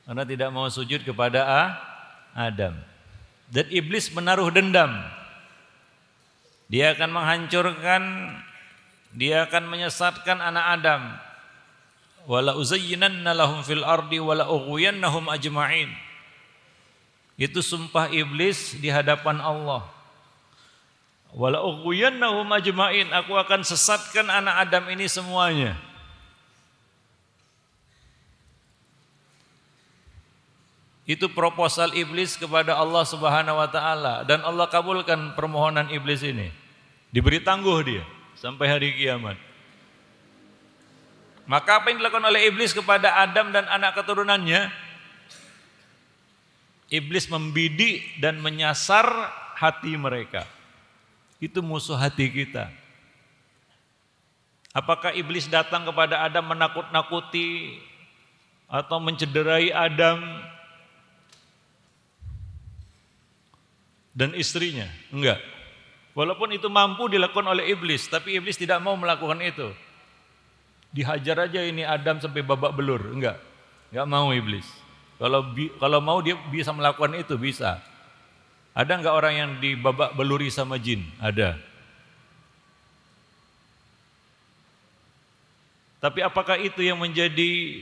Speaker 1: Karena tidak mau sujud kepada Adam. Dan iblis menaruh dendam. Dia akan menghancurkan, dia akan menyesatkan anak Adam. Wala uzayyinanna lahum fil ardi wala ughwiyannahum ajma'in. Itu sumpah iblis di hadapan Allah. Wala ughwiyannahum ajma'in, aku akan sesatkan anak Adam ini semuanya. Itu proposal iblis kepada Allah Subhanahu wa taala, dan Allah kabulkan permohonan iblis ini. Diberi tangguh dia sampai hari kiamat. Maka apa yang dilakukan oleh iblis kepada Adam dan anak keturunannya? Iblis membidik dan menyasar hati mereka. Itu musuh hati kita. Apakah iblis datang kepada Adam menakut-nakuti atau mencederai Adam dan istrinya? Enggak. Walaupun itu mampu dilakukan oleh iblis, tapi iblis tidak mau melakukan itu. Dihajar aja ini Adam sampai babak belur, enggak mau iblis. Kalau mau dia bisa melakukan itu, bisa. Ada enggak orang yang dibabak beluri sama jin? Ada. Tapi apakah itu yang menjadi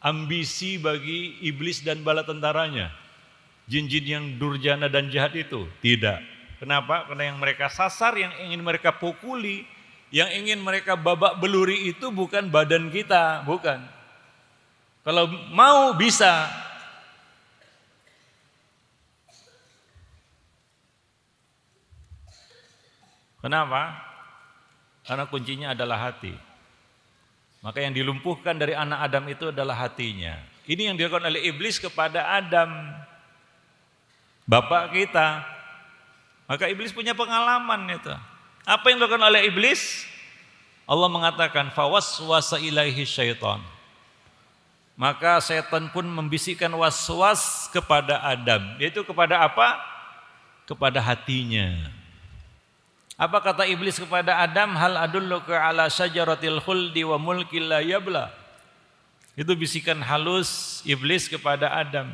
Speaker 1: ambisi bagi iblis dan bala tentaranya? Jin-jin yang durjana dan jahat itu? Tidak. Kenapa? Karena yang mereka sasar, yang ingin mereka pukuli, yang ingin mereka babak beluri itu bukan badan kita, bukan. Kalau mau bisa. Kenapa? Karena kuncinya adalah hati. Maka yang dilumpuhkan dari anak Adam itu adalah hatinya. Ini yang dilakukan oleh iblis kepada Adam, bapak kita. Maka iblis punya pengalaman itu. Apa yang dilakukan oleh iblis? Allah mengatakan fawaswasa ilaihi syaitan. Maka setan pun membisikkan was-was kepada Adam. Yaitu kepada apa? Kepada hatinya. Apa kata iblis kepada Adam? Hal adulluka ala syajaratil khuldi wa mulkin la yabla. Itu bisikan halus iblis kepada Adam.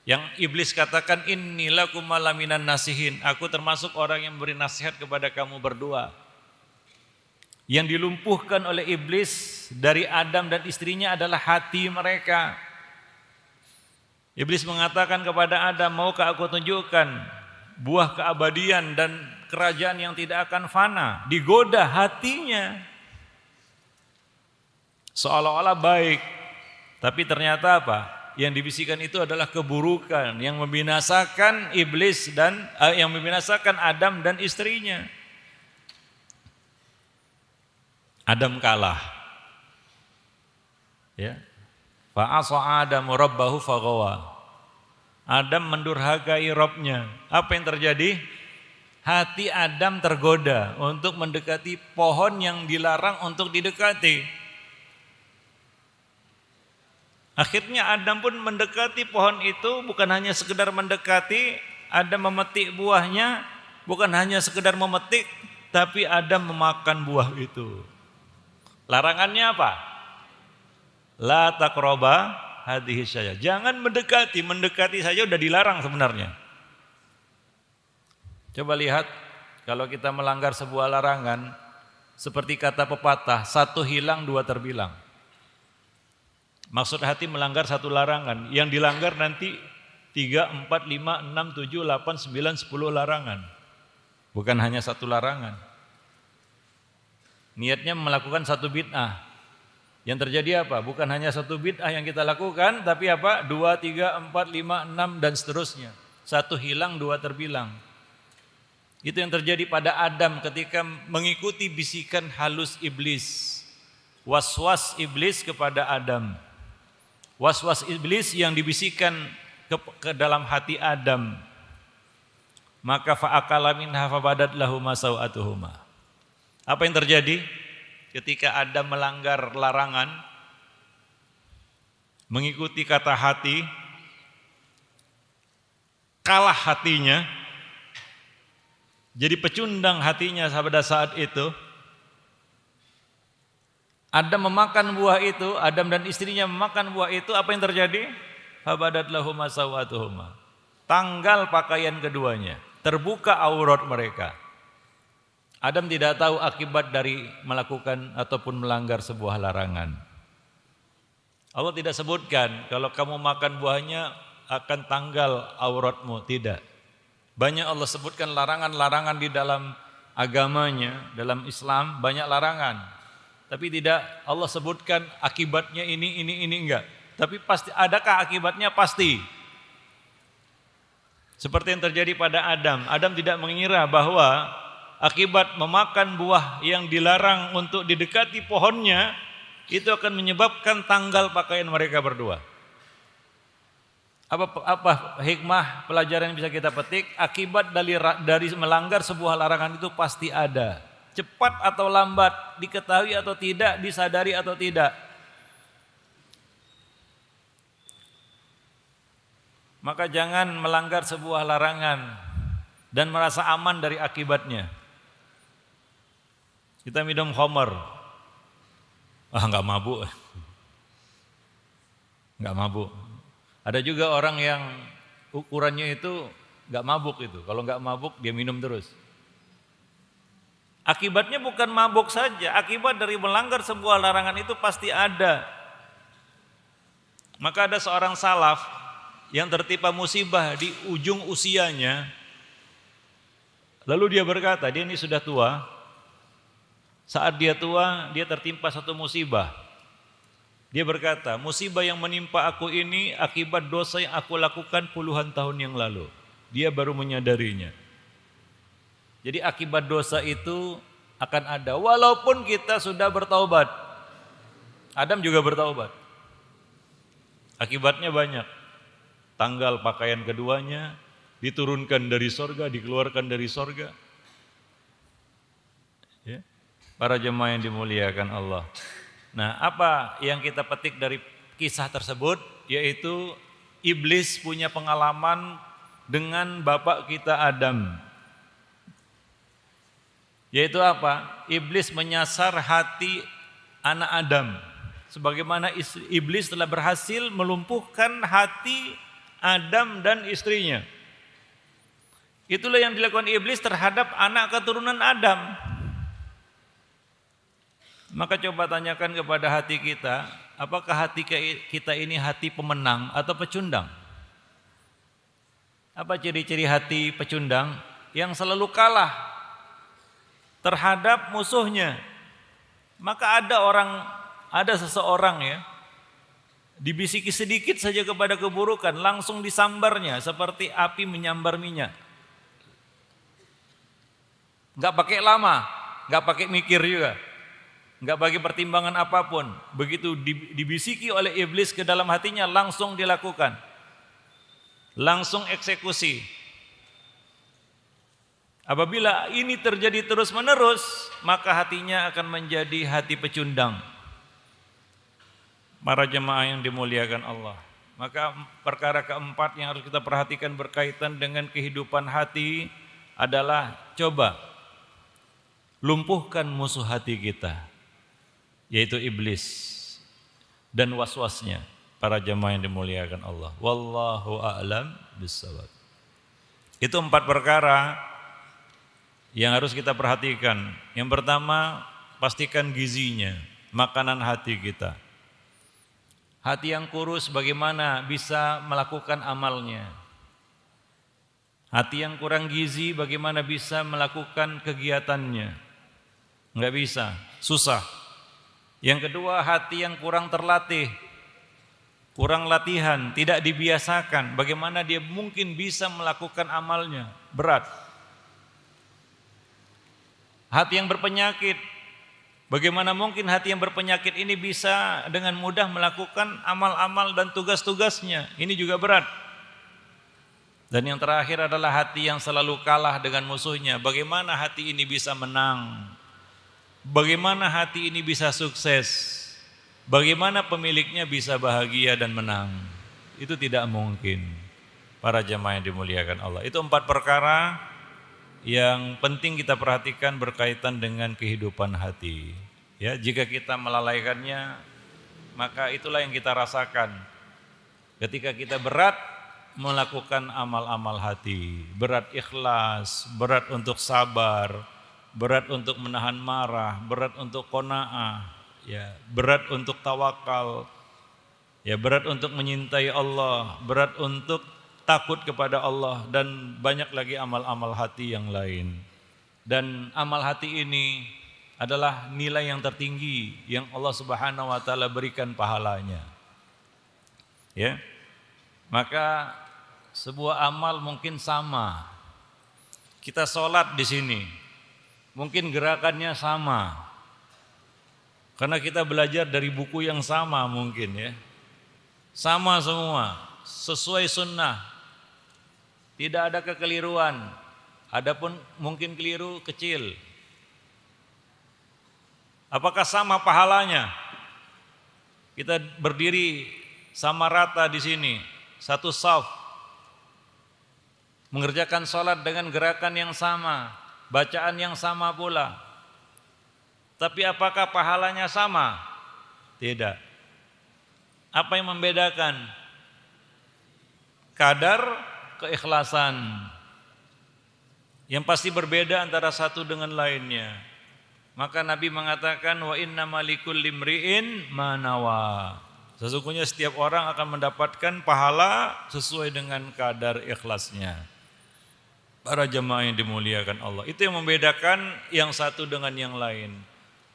Speaker 1: Yang iblis katakan, inni lakum malaminan nasihin. Aku termasuk orang yang memberi nasihat kepada kamu berdua. Yang dilumpuhkan oleh iblis dari Adam dan istrinya adalah hati mereka. Iblis mengatakan kepada Adam, maukah aku tunjukkan buah keabadian dan kerajaan yang tidak akan fana? Digoda hatinya. Seolah-olah baik, tapi ternyata apa? Yang dibisikkan itu adalah keburukan yang membinasakan iblis dan yang membinasakan Adam dan istrinya. Adam kalah. Ya. Fa asa Adamu rabbahu faghawa. Adam mendurhakai Rabbnya. Apa yang terjadi? Hati Adam tergoda untuk mendekati pohon yang dilarang untuk didekati. Akhirnya Adam pun mendekati pohon itu, bukan hanya sekedar mendekati, Adam memetik buahnya, bukan hanya sekedar memetik, tapi Adam memakan buah itu. Larangannya apa? La taqraba hadhihi syajah. Jangan mendekati, mendekati saja udah dilarang sebenarnya. Coba lihat kalau kita melanggar sebuah larangan, seperti kata pepatah, satu hilang dua terbilang. Maksud hati melanggar satu larangan, yang dilanggar nanti 3, 4, 5, 6, 7, 8, 9, 10 larangan. Bukan hanya satu larangan. Niatnya melakukan satu bid'ah. Yang terjadi apa? Bukan hanya satu bid'ah yang kita lakukan, tapi apa? 2, 3, 4, 5, 6 dan seterusnya. Satu hilang, dua terbilang. Itu yang terjadi pada Adam ketika mengikuti bisikan halus iblis. Was-was iblis kepada Adam. Was-was iblis yang dibisikkan ke dalam hati Adam. Maka fa'akala minha fabadat lahuma sawatuhuma. Apa yang terjadi ketika Adam melanggar larangan, mengikuti kata hati, kalah hatinya, jadi pecundang hatinya pada saat itu. Adam memakan buah itu, Adam dan istrinya memakan buah itu, apa yang terjadi? Fabadat lahuma sawatuhuma. Tanggal pakaian keduanya, terbuka aurat mereka. Adam tidak tahu akibat dari melakukan ataupun melanggar sebuah larangan. Allah tidak sebutkan kalau kamu makan buahnya akan tanggal auratmu, tidak. Banyak Allah sebutkan larangan-larangan di dalam agamanya, dalam Islam banyak larangan. Tapi tidak Allah sebutkan akibatnya ini enggak. Tapi pasti adakah akibatnya? Pasti. Seperti yang terjadi pada Adam. Adam tidak mengira bahwa akibat memakan buah yang dilarang untuk didekati pohonnya, itu akan menyebabkan tanggal pakaian mereka berdua. Apa hikmah pelajaran yang bisa kita petik? Akibat dari melanggar sebuah larangan itu pasti ada. Cepat atau lambat, diketahui atau tidak, disadari atau tidak. Maka jangan melanggar sebuah larangan dan merasa aman dari akibatnya. Kita minum khamar, nggak mabuk, nggak mabuk. Ada juga orang yang ukurannya itu nggak mabuk itu. Kalau nggak mabuk dia minum terus. Akibatnya bukan mabuk saja, akibat dari melanggar sebuah larangan itu pasti ada. Maka ada seorang salaf yang tertimpa musibah di ujung usianya. Lalu dia berkata, dia ini sudah tua. Saat dia tua, dia tertimpa satu musibah. Dia berkata, musibah yang menimpa aku ini akibat dosa yang aku lakukan puluhan tahun yang lalu. Dia baru menyadarinya. Jadi akibat dosa itu akan ada walaupun kita sudah bertaubat. Adam juga bertaubat. Akibatnya banyak. Tanggal pakaian keduanya diturunkan dari sorga, dikeluarkan dari sorga. Ya. Para jemaah yang dimuliakan Allah. Nah, apa yang kita petik dari kisah tersebut, yaitu iblis punya pengalaman dengan bapak kita Adam. Yaitu apa? Iblis menyasar hati anak Adam. Sebagaimana iblis telah berhasil melumpuhkan hati Adam dan istrinya. Itulah yang dilakukan iblis terhadap anak keturunan Adam. Maka coba tanyakan kepada hati kita, apakah hati kita ini hati pemenang atau pecundang? Apa ciri-ciri hati pecundang? Yang selalu kalah terhadap musuhnya. Maka ada seseorang ya, dibisiki sedikit saja kepada keburukan, langsung disambarnya seperti api menyambar minyak. Enggak pakai lama, enggak pakai mikir juga, enggak pakai pertimbangan apapun. Begitu dibisiki oleh iblis ke dalam hatinya, langsung dilakukan, langsung eksekusi. Apabila ini terjadi terus menerus, maka hatinya akan menjadi hati pecundang. Para jemaah yang dimuliakan Allah, maka perkara keempat yang harus kita perhatikan berkaitan dengan kehidupan hati adalah coba lumpuhkan musuh hati kita, yaitu iblis dan waswasnya. Para jemaah yang dimuliakan Allah, wallahu a'lam bissawab. Itu 4 perkara yang harus kita perhatikan. Yang pertama, pastikan gizinya, makanan hati kita. Hati yang kurus bagaimana bisa melakukan amalnya? Hati yang kurang gizi bagaimana bisa melakukan kegiatannya? Enggak bisa, susah. Yang kedua, hati yang kurang terlatih, kurang latihan, tidak dibiasakan, bagaimana dia mungkin bisa melakukan amalnya? Berat. Hati yang berpenyakit, bagaimana mungkin hati yang berpenyakit ini bisa dengan mudah melakukan amal-amal dan tugas-tugasnya? Ini juga berat. Dan yang terakhir adalah hati yang selalu kalah dengan musuhnya. Bagaimana hati ini bisa menang? Bagaimana hati ini bisa sukses? Bagaimana pemiliknya bisa bahagia dan menang? Itu tidak mungkin. Para jemaah yang dimuliakan Allah, itu 4 perkara yang penting kita perhatikan berkaitan dengan kehidupan hati. Ya, jika kita melalaikannya, maka itulah yang kita rasakan ketika kita berat melakukan amal-amal hati, berat ikhlas, berat untuk sabar, berat untuk menahan marah, berat untuk qanaah, ya, berat untuk tawakal, ya, berat untuk menyintai Allah, berat untuk takut kepada Allah, dan banyak lagi amal-amal hati yang lain. Dan amal hati ini adalah nilai yang tertinggi yang Allah Subhanahu wa taala berikan pahalanya. Ya. Maka sebuah amal mungkin sama. Kita sholat di sini, mungkin gerakannya sama. Karena kita belajar dari buku yang sama mungkin ya. Sama semua, sesuai sunnah. Tidak ada kekeliruan, adapun mungkin keliru kecil. Apakah sama pahalanya? Kita berdiri sama rata di sini, satu shaf, mengerjakan sholat dengan gerakan yang sama, bacaan yang sama pula. Tapi apakah pahalanya sama? Tidak. Apa yang membedakan? Kadar keikhlasan. Yang pasti berbeda antara satu dengan lainnya. Maka Nabi mengatakan wa innamal likulli imri'in ma nawa. Sesungguhnya setiap orang akan mendapatkan pahala sesuai dengan kadar ikhlasnya. Para jemaah yang dimuliakan Allah, itu yang membedakan yang satu dengan yang lain.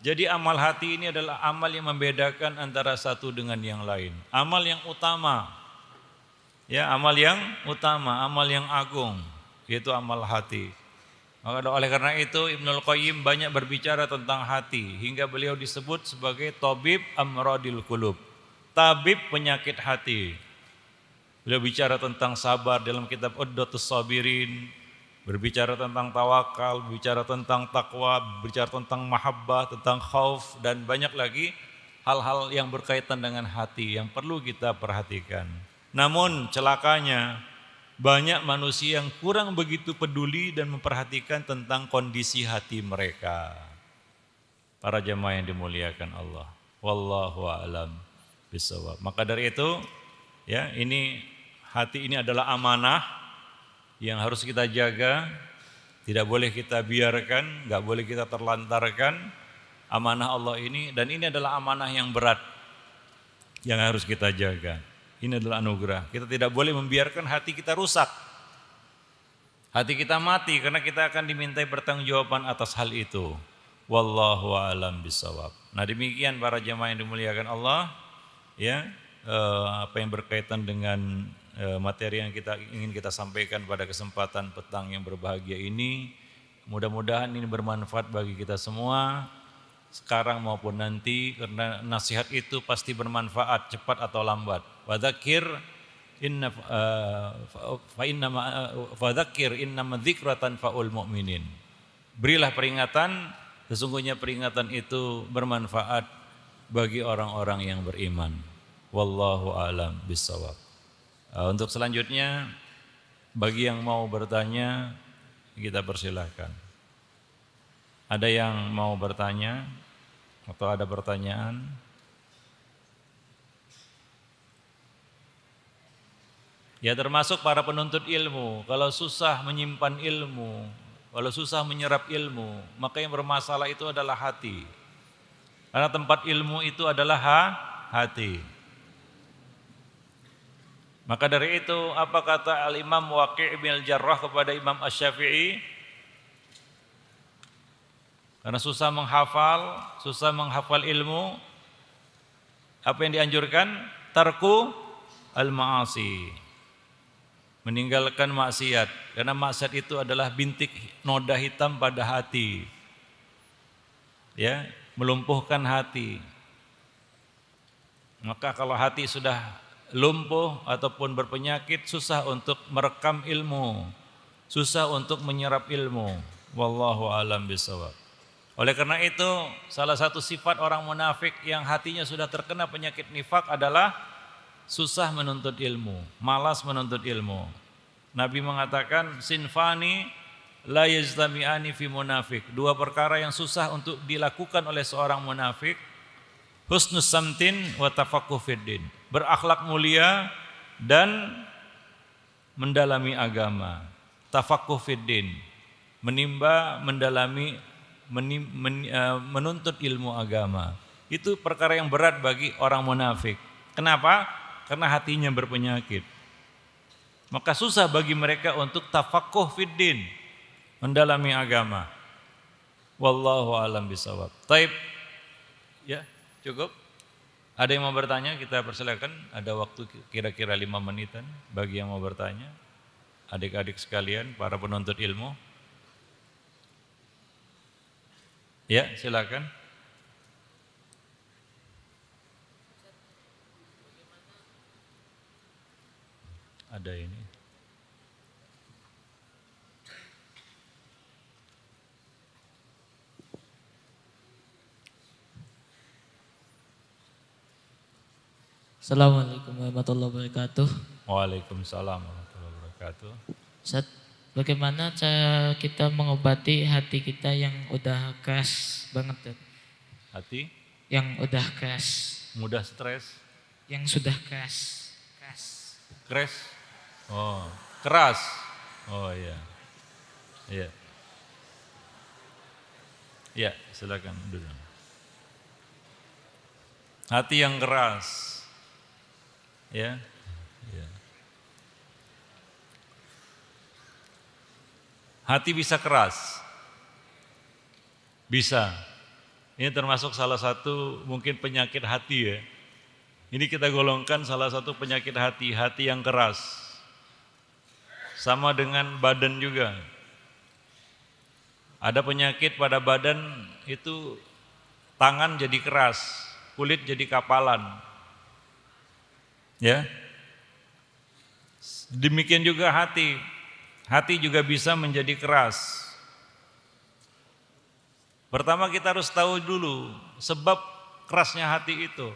Speaker 1: Jadi amal hati ini adalah amal yang membedakan antara satu dengan yang lain. Amal yang utama. Ya, amal yang utama, amal yang agung, yaitu amal hati. Maka oleh karena itu Ibnul Qayyim banyak berbicara tentang hati, hingga beliau disebut sebagai tabib amradil qulub, tabib penyakit hati. Beliau bicara tentang sabar dalam kitab Uddatus Sabirin, berbicara tentang tawakal, berbicara tentang takwa, berbicara tentang mahabbah, tentang khauf, dan banyak lagi hal-hal yang berkaitan dengan hati yang perlu kita perhatikan. Namun celakanya banyak manusia yang kurang begitu peduli dan memperhatikan tentang kondisi hati mereka. Para jemaah yang dimuliakan Allah. Wallahu a'lam bishawab. Maka dari itu, ya, ini hati ini adalah amanah yang harus kita jaga. Tidak boleh kita biarkan, enggak boleh kita terlantarkan amanah Allah ini, dan ini adalah amanah yang berat yang harus kita jaga. Ini adalah anugerah. Kita tidak boleh membiarkan hati kita rusak. Hati kita mati karena kita akan dimintai pertanggungjawaban atas hal itu. Wallahu a'lam bishawab. Nah, demikian para jemaah yang dimuliakan Allah, ya, apa yang berkaitan dengan materi yang ingin kita sampaikan pada kesempatan petang yang berbahagia ini. Mudah-mudahan ini bermanfaat bagi kita semua, sekarang maupun nanti, karena nasihat itu pasti bermanfaat cepat atau lambat. Fadzakir innama dzikra tanfa'ul mu'minin. Berilah peringatan, sesungguhnya peringatan itu bermanfaat bagi orang-orang yang beriman. Wallahu a'lam bishawab. Untuk selanjutnya, bagi yang mau bertanya, kita persilahkan. Ada yang mau bertanya atau ada pertanyaan? Ya, termasuk para penuntut ilmu. Kalau susah menyimpan ilmu, kalau susah menyerap ilmu, maka yang bermasalah itu adalah hati. Karena tempat ilmu itu adalah hati. Maka dari itu, apa kata Al-Imam Waqi' bin Al-Jarrah kepada Imam Asy-Syafi'i? Karena susah menghafal ilmu, apa yang dianjurkan? Tarku al-ma'asi, meninggalkan maksiat. Karena maksiat itu adalah bintik noda hitam pada hati, ya, melumpuhkan hati. Maka kalau hati sudah lumpuh ataupun berpenyakit, susah untuk merekam ilmu, susah untuk menyerap ilmu. Wallahu a'lam bishawab. Oleh karena itu, salah satu sifat orang munafik yang hatinya sudah terkena penyakit nifak adalah susah menuntut ilmu, malas menuntut ilmu. Nabi mengatakan, sinfani la yajtami'ani fi munafik. Dua perkara yang susah untuk dilakukan oleh seorang munafik: husnus samtin wa tafaqquh fiddin, berakhlak mulia dan mendalami agama. Tafaqquh fiddin, menuntut ilmu agama. Itu perkara yang berat bagi orang munafik. Kenapa? Karena hatinya berpenyakit. Maka susah bagi mereka untuk tafaqquh fiddin, mendalami agama. Wallahu a'lam bishawab. Taib. Ya, cukup. Ada yang mau bertanya, kita persilakan. Ada waktu kira-kira 5 menitan bagi yang mau bertanya. Adik-adik sekalian, para penuntut ilmu. Ya, silakan. Ada ini.
Speaker 2: Assalamualaikum warahmatullahi wabarakatuh.
Speaker 1: Waalaikumsalam warahmatullahi wabarakatuh.
Speaker 2: Ustaz, bagaimana cara kita mengobati hati kita yang udah keras banget, Ustaz?
Speaker 1: Hati?
Speaker 2: Yang udah keras.
Speaker 1: Mudah stres?
Speaker 2: Yang sudah keras.
Speaker 1: Keras? Oh, keras. Oh iya. Iya. Ya, silakan dulu. Hati yang keras. Ya. Ya. Hati bisa keras. Bisa. Ini termasuk salah satu mungkin penyakit hati ya. Ini kita golongkan salah satu penyakit hati, hati yang keras. Sama dengan badan juga. Ada penyakit pada badan itu, tangan jadi keras, kulit jadi kapalan. Ya. Demikian juga hati. Hati juga bisa menjadi keras. Pertama kita harus tahu dulu sebab kerasnya hati itu.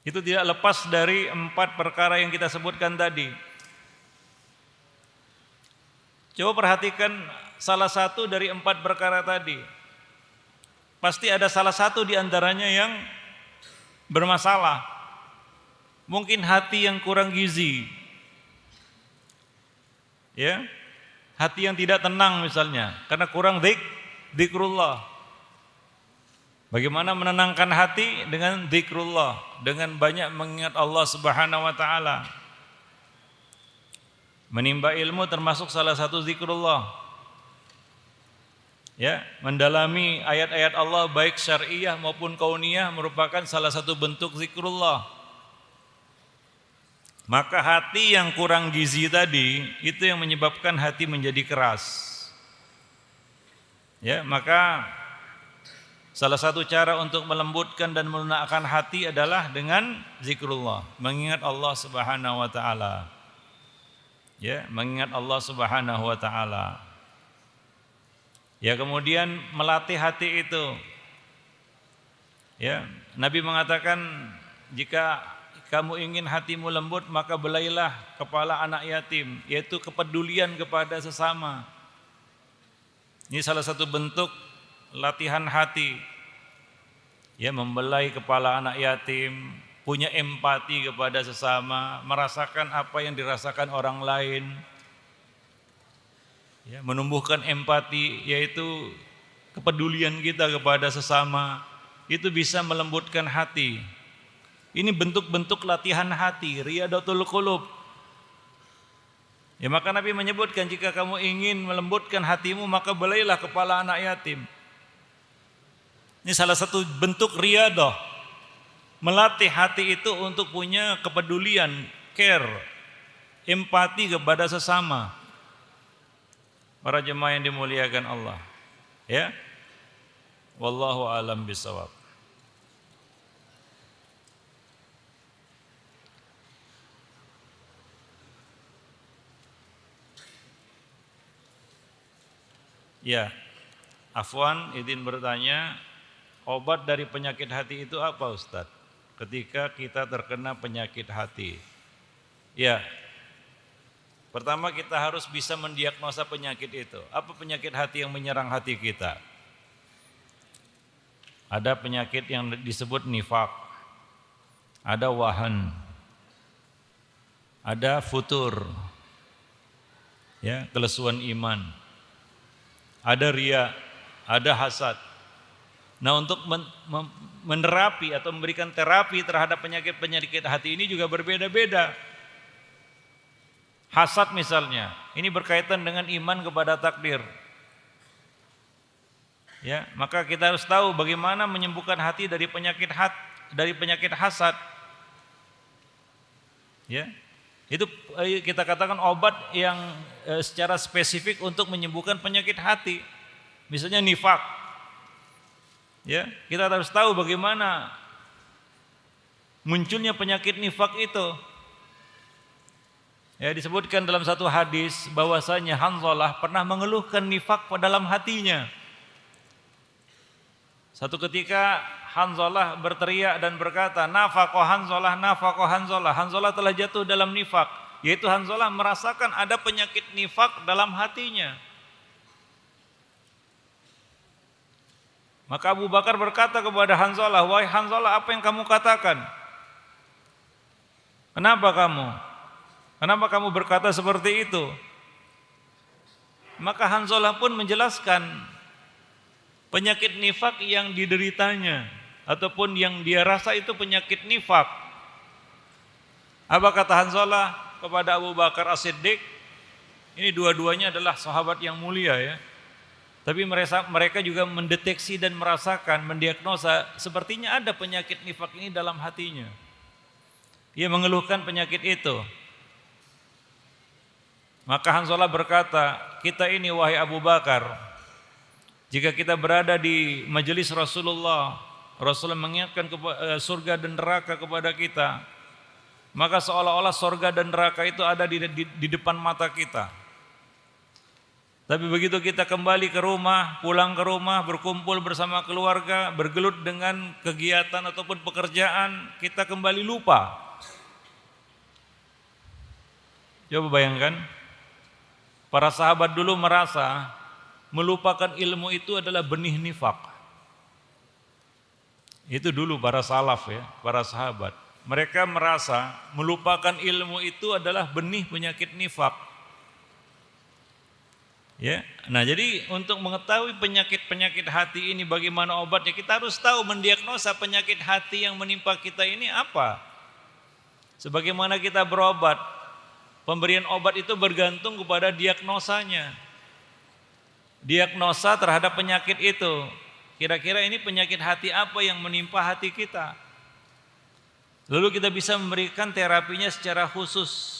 Speaker 1: Itu tidak lepas dari 4 perkara yang kita sebutkan tadi. Coba perhatikan salah satu dari 4 perkara tadi. Pasti ada salah satu di antaranya yang bermasalah. Mungkin hati yang kurang gizi. Ya. Hati yang tidak tenang misalnya karena kurang zikrullah. Bagaimana menenangkan hati dengan zikrullah, dengan banyak mengingat Allah Subhanahu wa taala. Menimba ilmu termasuk salah satu zikrullah. Ya, mendalami ayat-ayat Allah baik syariah maupun kauniyah merupakan salah satu bentuk zikrullah. Maka hati yang kurang gizi tadi itu yang menyebabkan hati menjadi keras. Ya, maka salah satu cara untuk melembutkan dan melunakkan hati adalah dengan zikrullah, mengingat Allah Subhanahu wa taala. Ya, mengingat Allah Subhanahu wa taala. Ya, kemudian melatih hati itu. Ya, Nabi mengatakan jika kamu ingin hatimu lembut maka belailah kepala anak yatim, yaitu kepedulian kepada sesama. Ini salah satu bentuk latihan hati. Ya, membelai kepala anak yatim, punya empati kepada sesama, merasakan apa yang dirasakan orang lain. Ya, menumbuhkan empati yaitu kepedulian kita kepada sesama, itu bisa melembutkan hati. Ini bentuk-bentuk latihan hati, riyadatul qulub. Ya, maka Nabi menyebutkan jika kamu ingin melembutkan hatimu maka belailah kepala anak yatim. Ini salah satu bentuk riyadah, melatih hati itu untuk punya kepedulian, care, empati kepada sesama. Para jemaah yang dimuliakan Allah. Ya. Wallahu a'lam bishawab. Ya, Afwan izin bertanya, obat dari penyakit hati itu apa Ustadz? Ketika kita terkena penyakit hati. Ya, pertama kita harus bisa mendiagnosa penyakit itu. Apa penyakit hati yang menyerang hati kita? Ada penyakit yang disebut nifak, ada wahan, ada futur, ya, kelesuan iman. Ada riya, ada hasad. Nah, untuk menerapi atau memberikan terapi terhadap penyakit-penyakit hati ini juga berbeda-beda. Hasad misalnya, ini berkaitan dengan iman kepada takdir. Ya, maka kita harus tahu bagaimana menyembuhkan hati dari penyakit hasad. Ya. Itu kita katakan obat yang secara spesifik untuk menyembuhkan penyakit hati. Misalnya nifak. Ya, kita harus tahu bagaimana munculnya penyakit nifak itu. Ya, disebutkan dalam satu hadis bahwasanya Hanzalah pernah mengeluhkan nifak dalam hatinya. Satu ketika Hanzalah berteriak dan berkata, "Nafaqah Hanzalah, nafaqah Hanzalah." Hanzalah telah jatuh dalam nifak, yaitu Hanzalah merasakan ada penyakit nifak dalam hatinya. Maka Abu Bakar berkata kepada Hanzalah, "Wahai Hanzalah, apa yang kamu katakan? Kenapa kamu berkata seperti itu?" Maka Hanzalah pun menjelaskan penyakit nifak yang dideritanya ataupun yang dia rasa itu penyakit nifak. Apa kata Hanzalah kepada Abu Bakar As-Siddiq? Ini dua-duanya adalah sahabat yang mulia ya. Tapi mereka juga mendeteksi dan merasakan, mendiagnosa sepertinya ada penyakit nifak ini dalam hatinya. Ia mengeluhkan penyakit itu. Maka Hanzalah berkata, "Kita ini wahai Abu Bakar, jika kita berada di majelis Rasulullah, Rasulullah mengingatkan surga dan neraka kepada kita, maka seolah-olah surga dan neraka itu ada di depan mata kita. Tapi begitu kita kembali ke rumah, pulang ke rumah, berkumpul bersama keluarga, bergelut dengan kegiatan ataupun pekerjaan, kita kembali lupa. Coba bayangkan, para sahabat dulu merasa melupakan ilmu itu adalah benih nifak. Itu dulu para salaf ya, para sahabat. Mereka merasa melupakan ilmu itu adalah benih penyakit nifak. Ya, nah jadi untuk mengetahui penyakit-penyakit hati ini bagaimana obatnya, kita harus tahu mendiagnosa penyakit hati yang menimpa kita ini apa. Sebagaimana kita berobat, pemberian obat itu bergantung kepada diagnosanya. Diagnosa terhadap penyakit itu, kira-kira ini penyakit hati apa yang menimpa hati kita. Lalu kita bisa memberikan terapinya secara khusus.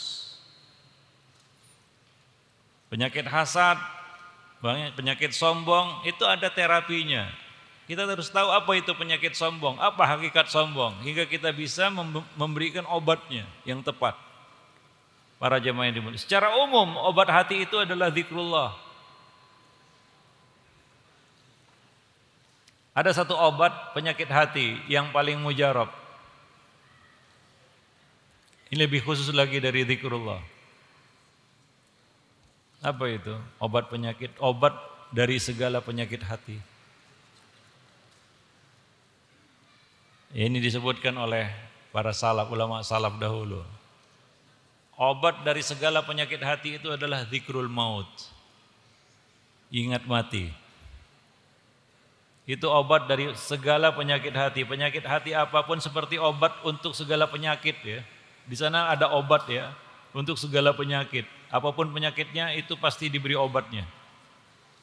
Speaker 1: Penyakit hasad, penyakit sombong, itu ada terapinya. Kita harus tahu apa itu penyakit sombong, apa hakikat sombong, hingga kita bisa memberikan obatnya yang tepat. Para jemaah yang dimuliakan. Secara umum, obat hati itu adalah zikrullah. Ada satu obat penyakit hati yang paling mujarab. Ini lebih khusus lagi dari zikrullah. Apa itu? Obat penyakit, obat dari segala penyakit hati. Ini disebutkan oleh para salaf, ulama salaf dahulu. Obat dari segala penyakit hati itu adalah zikrul maut. Ingat mati. Itu obat dari segala penyakit hati. Penyakit hati apapun seperti obat untuk segala penyakit ya. Di sana ada obat ya untuk segala penyakit. Apapun penyakitnya itu pasti diberi obatnya.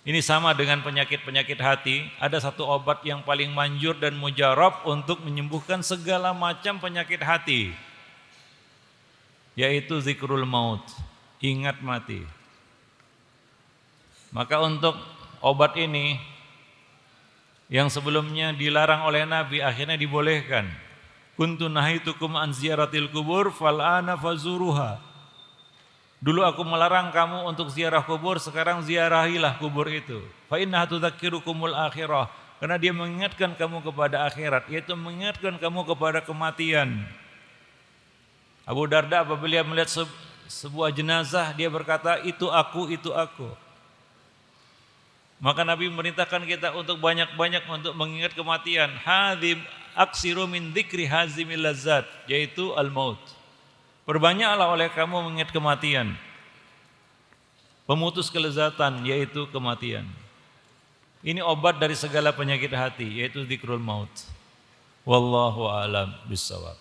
Speaker 1: Ini sama dengan penyakit-penyakit hati. Ada satu obat yang paling manjur dan mujarab untuk menyembuhkan segala macam penyakit hati, yaitu zikrul maut, ingat mati. Maka untuk obat ini yang sebelumnya dilarang oleh Nabi akhirnya dibolehkan. Kuntu nahitukum an ziyaratil kubur fal'ana fazuruha. Dulu aku melarang kamu untuk ziarah kubur, sekarang ziarahilah kubur itu. Fa innaha tudzakirukumul akhirah. Karena dia mengingatkan kamu kepada akhirat, yaitu mengingatkan kamu kepada kematian. Abu Darda apabila melihat sebuah jenazah, dia berkata, itu aku, itu aku. Maka Nabi memerintahkan kita untuk banyak-banyak untuk mengingat kematian. Hadzim aksiru min dzikri hazimil lazzat, yaitu al-maut. Perbanyaklah oleh kamu mengingat kematian, pemutus kelezatan, yaitu kematian. Ini obat dari segala penyakit hati, yaitu zikrul maut. Wallahu a'lam bishawab.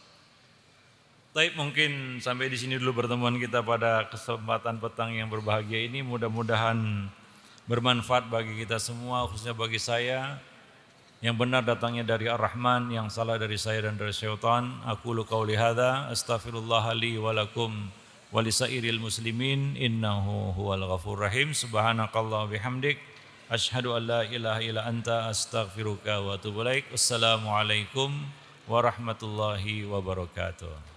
Speaker 1: Baik, mungkin sampai di sini dulu pertemuan kita pada kesempatan petang yang berbahagia ini. Mudah-mudahan bermanfaat bagi kita semua, khususnya bagi saya. Yang benar datangnya dari Ar-Rahman, yang salah dari saya dan dari syaitan. Aqulu qauli hadza astaghfirullah li wa lakum wa lisairil muslimin innahu huwal ghafurur rahim. Subhanakallah bihamdik asyhadu an la ilaha illa anta astaghfiruka wa atubu ilaik. Wassalamualaikum warahmatullahi wabarakatuh.